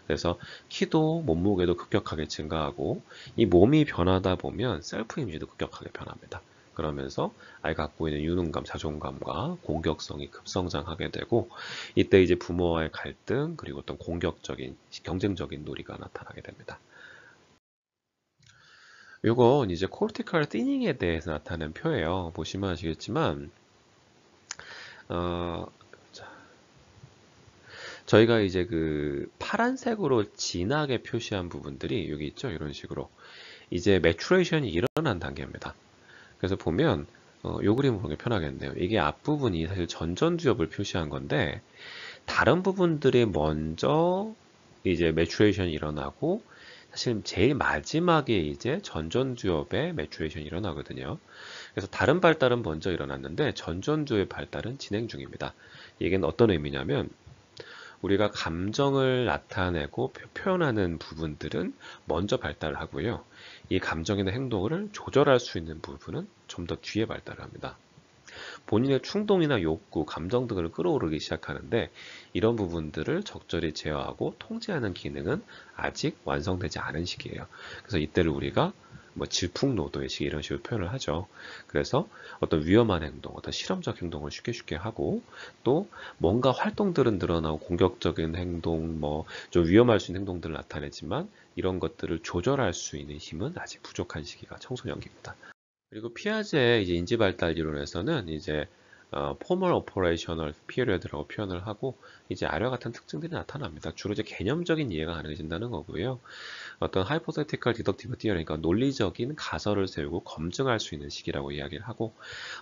그래서 키도 몸무게도 급격하게 증가하고 이 몸이 변하다 보면 셀프 이미지도 급격하게 변합니다. 그러면서 아이가 갖고 있는 유능감, 자존감과 공격성이 급성장하게 되고 이때 이제 부모와의 갈등 그리고 어떤 공격적인 경쟁적인 놀이가 나타나게 됩니다. 요건 이제 코르티컬 티닝에 대해서 나타낸 표예요. 보시면 아시겠지만 어, 저희가 이제 그 파란색으로 진하게 표시한 부분들이 여기 있죠. 이런 식으로 이제 매추레이션이 일어난 단계입니다. 그래서 보면 요 그림을 보는 게 편하겠네요. 이게 앞부분이 사실 전전두엽을 표시한 건데 다른 부분들이 먼저 이제 매추레이션이 일어나고 사실 제일 마지막에 이제 전전두엽의 매추레이션이 일어나거든요. 그래서 다른 발달은 먼저 일어났는데 전전두엽의 발달은 진행 중입니다. 이게 어떤 의미냐면 우리가 감정을 나타내고 표현하는 부분들은 먼저 발달을 하고요. 이 감정이나 행동을 조절할 수 있는 부분은 좀 더 뒤에 발달을 합니다. 본인의 충동이나 욕구, 감정 등을 끌어오르기 시작하는데 이런 부분들을 적절히 제어하고 통제하는 기능은 아직 완성되지 않은 시기예요. 그래서 이때를 우리가 뭐 질풍노도의 시기 이런 식으로 표현을 하죠. 그래서 어떤 위험한 행동, 어떤 실험적 행동을 쉽게 하고 또 뭔가 활동들은 늘어나고 공격적인 행동, 뭐 좀 위험할 수 있는 행동들을 나타내지만 이런 것들을 조절할 수 있는 힘은 아직 부족한 시기가 청소년기입니다. 그리고 피아제의 이제 인지발달 이론에서는 이제 formal operational period라고 표현을 하고 이제 아래와 같은 특징들이 나타납니다. 주로 이제 개념적인 이해가 가능해진다는 거고요. 어떤 hypothetical deductive theory, 그러니까 논리적인 가설을 세우고 검증할 수 있는 시기라고 이야기를 하고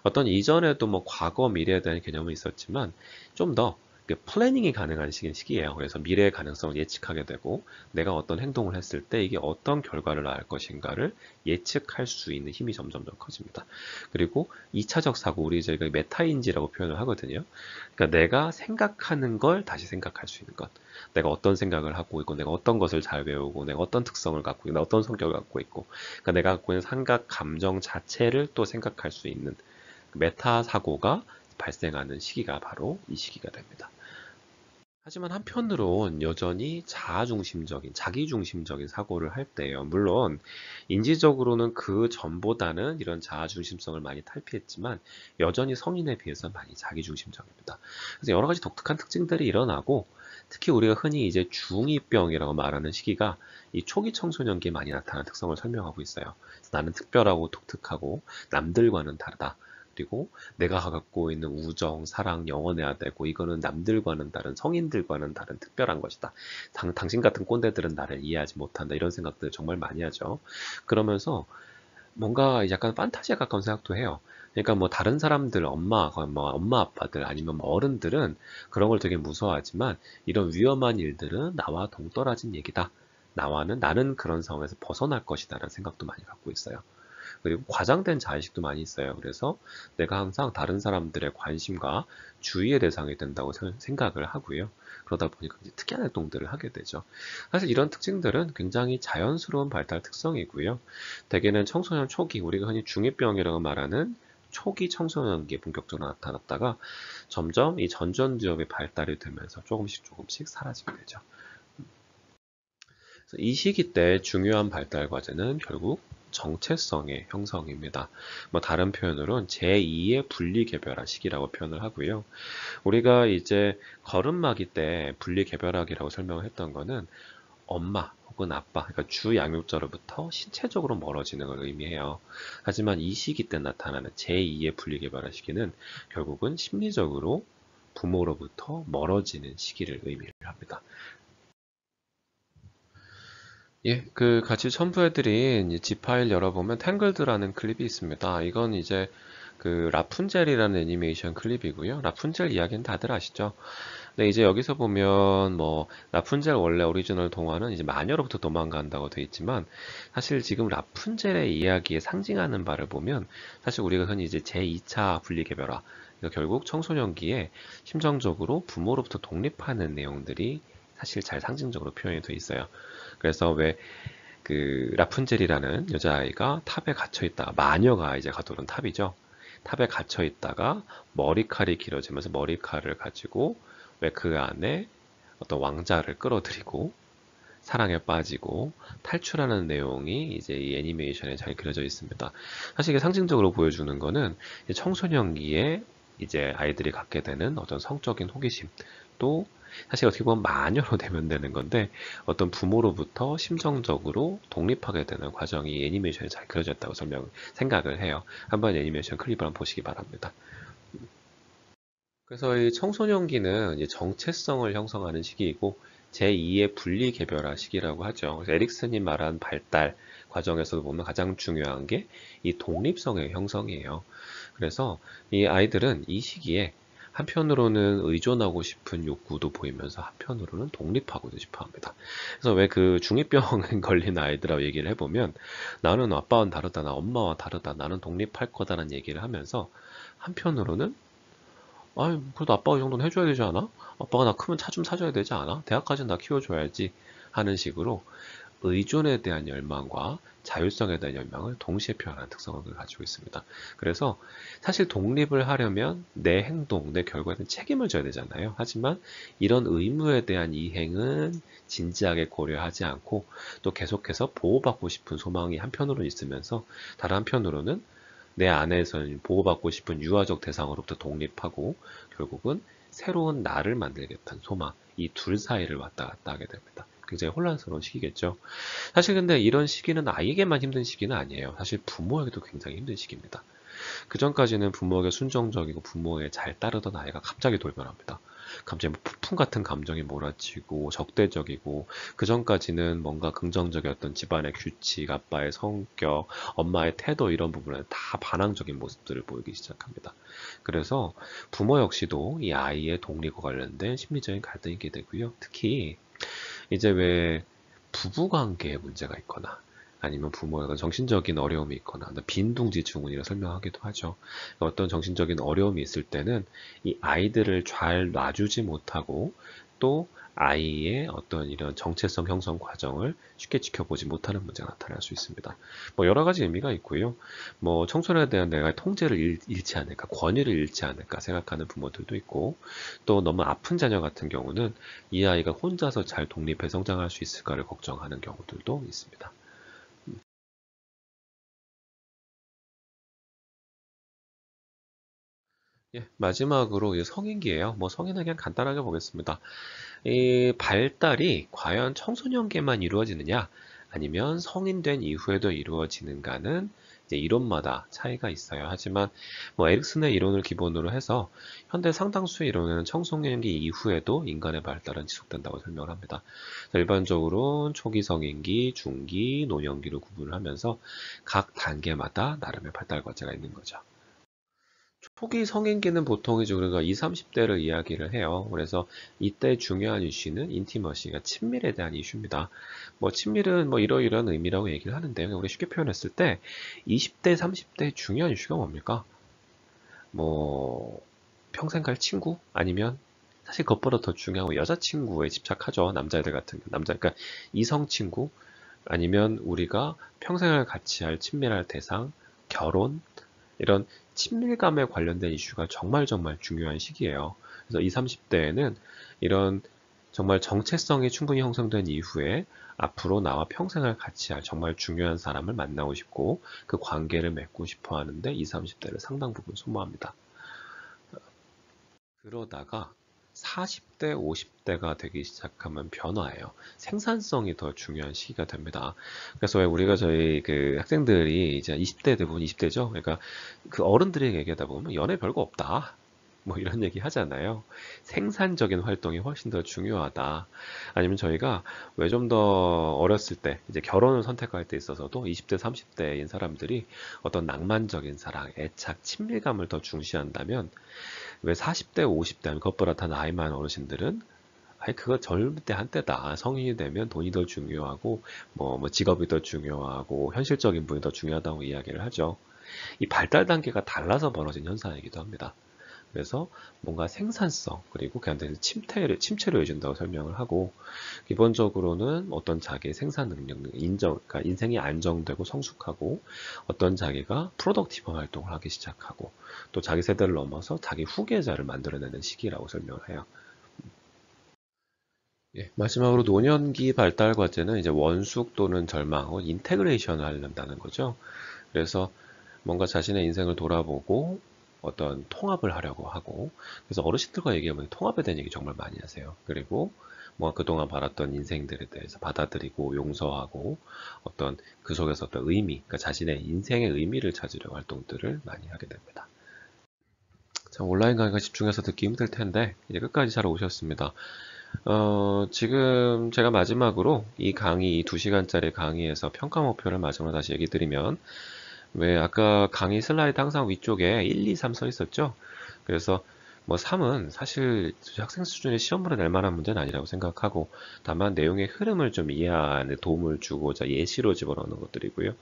어떤 이전에도 뭐 과거, 미래에 대한 개념은 있었지만 좀 더 플래닝이 가능한 시기예요. 그래서 미래의 가능성을 예측하게 되고 내가 어떤 행동을 했을 때 이게 어떤 결과를 낳을 것인가를 예측할 수 있는 힘이 점점 더 커집니다. 그리고 2차적 사고, 우리 저희가 메타인지라고 표현을 하거든요. 그러니까 내가 생각하는 걸 다시 생각할 수 있는 것. 내가 어떤 생각을 하고 있고, 내가 어떤 것을 잘 배우고, 내가 어떤 특성을 갖고 있고, 내가 어떤 성격을 갖고 있고, 그러니까 내가 갖고 있는 생각, 감정 자체를 또 생각할 수 있는 메타 사고가 발생하는 시기가 바로 이 시기가 됩니다. 하지만 한편으론 여전히 자아중심적인, 자기중심적인 사고를 할 때예요. 물론 인지적으로는 그 전보다는 이런 자아중심성을 많이 탈피했지만 여전히 성인에 비해서 많이 자기중심적입니다. 그래서 여러 가지 독특한 특징들이 일어나고 특히 우리가 흔히 이제 중2병이라고 말하는 시기가 이 초기 청소년기에 많이 나타나는 특성을 설명하고 있어요. 나는 특별하고 독특하고 남들과는 다르다. 그리고 내가 갖고 있는 우정, 사랑, 영원해야 되고 이거는 남들과는 다른, 성인들과는 다른 특별한 것이다. 당신 같은 꼰대들은 나를 이해하지 못한다. 이런 생각들 정말 많이 하죠. 그러면서 뭔가 약간 판타지에 가까운 생각도 해요. 그러니까 뭐 다른 사람들, 엄마 아빠들 아니면 뭐 어른들은 그런 걸 되게 무서워하지만 이런 위험한 일들은 나와 동떨어진 얘기다. 나는 그런 상황에서 벗어날 것이다라는 생각도 많이 갖고 있어요. 그리고 과장된 자의식도 많이 있어요. 그래서 내가 항상 다른 사람들의 관심과 주의의 대상이 된다고 생각을 하고요. 그러다 보니까 이제 특이한 활동들을 하게 되죠. 사실 이런 특징들은 굉장히 자연스러운 발달 특성이고요. 대개는 청소년 초기, 우리가 흔히 중2병이라고 말하는 초기 청소년기에 본격적으로 나타났다가 점점 이 전전두엽이 발달이 되면서 조금씩 사라지게 되죠. 그래서 이 시기 때 중요한 발달 과제는 결국 정체성의 형성입니다. 뭐 다른 표현으로는 제2의 분리개별화 시기라고 표현을 하고요. 우리가 이제 걸음마기 때 분리개별하기라고 설명을 했던 거는 엄마 혹은 아빠, 그러니까 주 양육자로부터 신체적으로 멀어지는 걸 의미해요. 하지만 이 시기 때 나타나는 제2의 분리개별화 시기는 결국은 심리적으로 부모로부터 멀어지는 시기를 의미를 합니다. 예, 그 같이 첨부해드린 이 지파일 열어보면 탱글드라는 클립이 있습니다. 이건 이제 그 라푼젤이라는 애니메이션 클립이고요. 라푼젤 이야기는 다들 아시죠? 근데 이제 여기서 보면 뭐 라푼젤 원래 오리지널 동화는 이제 마녀로부터 도망간다고 돼 있지만 사실 지금 라푼젤의 이야기에 상징하는 바를 보면 사실 우리가 흔히 이제 제2차 분리개별화, 그러니까 결국 청소년기에 심정적으로 부모로부터 독립하는 내용들이 사실 잘 상징적으로 표현이 돼 있어요. 그래서 왜 그 라푼젤이라는 여자아이가 탑에 갇혀 있다가 마녀가 이제 가두는 탑이죠. 탑에 갇혀 있다가 머리칼이 길어지면서 머리칼을 가지고 왜 그 안에 어떤 왕자를 끌어들이고 사랑에 빠지고 탈출하는 내용이 이제 이 애니메이션에 잘 그려져 있습니다. 사실 이게 상징적으로 보여주는 거는 청소년기에 이제 아이들이 갖게 되는 어떤 성적인 호기심, 또 사실 어떻게 보면 마녀로 대면되는 건데 어떤 부모로부터 심정적으로 독립하게 되는 과정이 애니메이션에 잘 그려졌다고 생각을 해요. 한번 애니메이션 클립을 한번 보시기 바랍니다. 그래서 이 청소년기는 이제 정체성을 형성하는 시기이고 제2의 분리개별화 시기라고 하죠. 그래서 에릭슨이 말한 발달 과정에서 보면 가장 중요한 게 이 독립성의 형성이에요. 그래서 이 아이들은 이 시기에 한편으로는 의존하고 싶은 욕구도 보이면서 한편으로는 독립하고도 싶어 합니다. 그래서 왜 그 중이병 걸린 아이들하고 얘기를 해보면 나는 아빠와는 다르다, 나 엄마와 다르다, 나는 독립할 거다라는 얘기를 하면서 한편으로는 아이, 그래도 아빠가 이 정도는 해줘야 되지 않아? 아빠가 나 크면 차 좀 사줘야 되지 않아? 대학까지는 나 키워줘야지 하는 식으로 의존에 대한 열망과 자율성에 대한 열망을 동시에 표현하는 특성을 가지고 있습니다. 그래서 사실 독립을 하려면 내 행동, 내 결과에 대한 책임을 져야 되잖아요. 하지만 이런 의무에 대한 이행은 진지하게 고려하지 않고 또 계속해서 보호받고 싶은 소망이 한편으로 있으면서 다른 한편으로는 내 안에서는 보호받고 싶은 유아적 대상으로부터 독립하고 결국은 새로운 나를 만들겠다는 소망, 이 둘 사이를 왔다 갔다 하게 됩니다. 굉장히 혼란스러운 시기겠죠. 사실 근데 이런 시기는 아이에게만 힘든 시기는 아니에요. 사실 부모에게도 굉장히 힘든 시기입니다. 그 전까지는 부모에게 순정적이고 부모에 잘 따르던 아이가 갑자기 돌변합니다. 갑자기 뭐 폭풍 같은 감정이 몰아치고 적대적이고 그 전까지는 뭔가 긍정적이었던 집안의 규칙, 아빠의 성격, 엄마의 태도 이런 부분에 다 반항적인 모습들을 보이기 시작합니다. 그래서 부모 역시도 이 아이의 독립과 관련된 심리적인 갈등이 있게 되고요. 특히 이제 왜 부부관계에 문제가 있거나 아니면 부모가 정신적인 어려움이 있거나 빈둥지 증후군이라 설명하기도 하죠. 어떤 정신적인 어려움이 있을 때는 이 아이들을 잘 놔주지 못하고 또 아이의 어떤 이런 정체성 형성 과정을 쉽게 지켜보지 못하는 문제가 나타날 수 있습니다. 뭐 여러 가지 의미가 있고요. 뭐 청소년에 대한 내가 통제를 잃지 않을까, 권위를 잃지 않을까 생각하는 부모들도 있고, 또 너무 아픈 자녀 같은 경우는 이 아이가 혼자서 잘 독립해 성장할 수 있을까를 걱정하는 경우들도 있습니다. 예, 마지막으로 이제 성인기예요. 뭐 성인은 그냥 간단하게 보겠습니다. 이 발달이 과연 청소년기에만 이루어지느냐, 아니면 성인 된 이후에도 이루어지는가는 이제 이론마다 차이가 있어요. 하지만 뭐 에릭슨의 이론을 기본으로 해서 현대 상당수의 이론은 청소년기 이후에도 인간의 발달은 지속된다고 설명을 합니다. 일반적으로 초기 성인기, 중기, 노년기로 구분을 하면서 각 단계마다 나름의 발달 과제가 있는 거죠. 초기 성인기는 보통 이제 우리가 20, 30대를 이야기를 해요. 그래서 이때 중요한 이슈는 인티머시, 가 친밀에 대한 이슈입니다. 뭐 친밀은 뭐 이러이러한 의미라고 얘기를 하는데요. 우리 쉽게 표현했을 때 20대, 30대 중요한 이슈가 뭡니까? 뭐 평생 갈 친구? 아니면 사실 그것보다 더 중요한 건 여자친구에 집착하죠. 남자애들 같은 경우. 그러니까 이성 친구 아니면 우리가 평생을 같이 할 친밀할 대상, 결혼, 이런 친밀감에 관련된 이슈가 정말 정말 중요한 시기예요. 그래서 20, 30대에는 이런 정말 정체성이 충분히 형성된 이후에 앞으로 나와 평생을 같이 할 정말 중요한 사람을 만나고 싶고 그 관계를 맺고 싶어 하는데 20, 30대를 상당 부분 소모합니다. 그러다가 40대, 50대가 되기 시작하면 변화예요. 생산성이 더 중요한 시기가 됩니다. 그래서 왜 우리가 저희 그 학생들이 이제 20대 대부분 20대죠. 그러니까 그 어른들이 얘기하다 보면 연애 별거 없다. 뭐 이런 얘기 하잖아요. 생산적인 활동이 훨씬 더 중요하다. 아니면 저희가 왜 좀 더 어렸을 때 이제 결혼을 선택할 때 있어서도 20대, 30대인 사람들이 어떤 낭만적인 사랑, 애착, 친밀감을 더 중시한다면 왜 40대, 50대 하면 그것보다 다 나이 많은 어르신들은 아니 그거 젊을 때 한때다. 성인이 되면 돈이 더 중요하고 뭐 직업이 더 중요하고 현실적인 부분이 더 중요하다고 이야기를 하죠. 이 발달 단계가 달라서 벌어진 현상이기도 합니다. 그래서 뭔가 생산성 그리고 걔한테는 침체를 해준다고 설명을 하고 기본적으로는 어떤 자기의 생산 능력, 그러니까 인생이 안정되고 성숙하고 어떤 자기가 프로덕티브 활동을 하기 시작하고 또 자기 세대를 넘어서 자기 후계자를 만들어내는 시기라고 설명을 해요. 예, 마지막으로 노년기 발달 과제는 이제 원숙 또는 절망, 혹은 인테그레이션을 하려다는 거죠. 그래서 뭔가 자신의 인생을 돌아보고 어떤 통합을 하려고 하고, 그래서 어르신들과 얘기하면 통합에 대한 얘기 정말 많이 하세요. 그리고 뭐 그동안 바랐던 인생들에 대해서 받아들이고 용서하고 어떤 그 속에서 어떤 의미, 그러니까 자신의 인생의 의미를 찾으려고 활동들을 많이 하게 됩니다. 자, 온라인 강의가 집중해서 듣기 힘들 텐데 이제 끝까지 잘 오셨습니다. 지금 제가 마지막으로 이 강의, 이 2시간짜리 강의에서 평가 목표를 마지막으로 다시 얘기 드리면, 왜 아까 강의 슬라이드 항상 위쪽에 1, 2, 3 써 있었죠? 그래서 뭐 3은 사실 학생 수준의 시험으로 낼 만한 문제는 아니라고 생각하고, 다만 내용의 흐름을 좀 이해하는 데 도움을 주고자 예시로 집어넣는 것들이고요.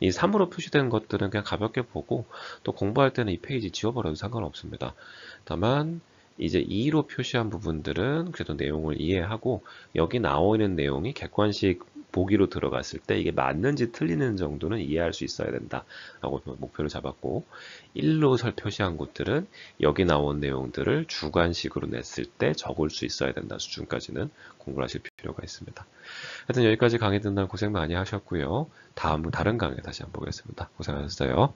이 3으로 표시된 것들은 그냥 가볍게 보고 또 공부할 때는 이 페이지 지워버려도 상관없습니다. 다만 이제 2로 표시한 부분들은 그래도 내용을 이해하고 여기 나오는 내용이 객관식 보기로 들어갔을 때 이게 맞는지 틀리는 정도는 이해할 수 있어야 된다라고 목표를 잡았고, 1로 표시한 곳들은 여기 나온 내용들을 주관식으로 냈을 때 적을 수 있어야 된다 수준까지는 공부를 하실 필요가 있습니다. 하여튼 여기까지 강의 듣는 날 고생 많이 하셨고요. 다른 강의 다시 한번 보겠습니다. 고생하셨어요.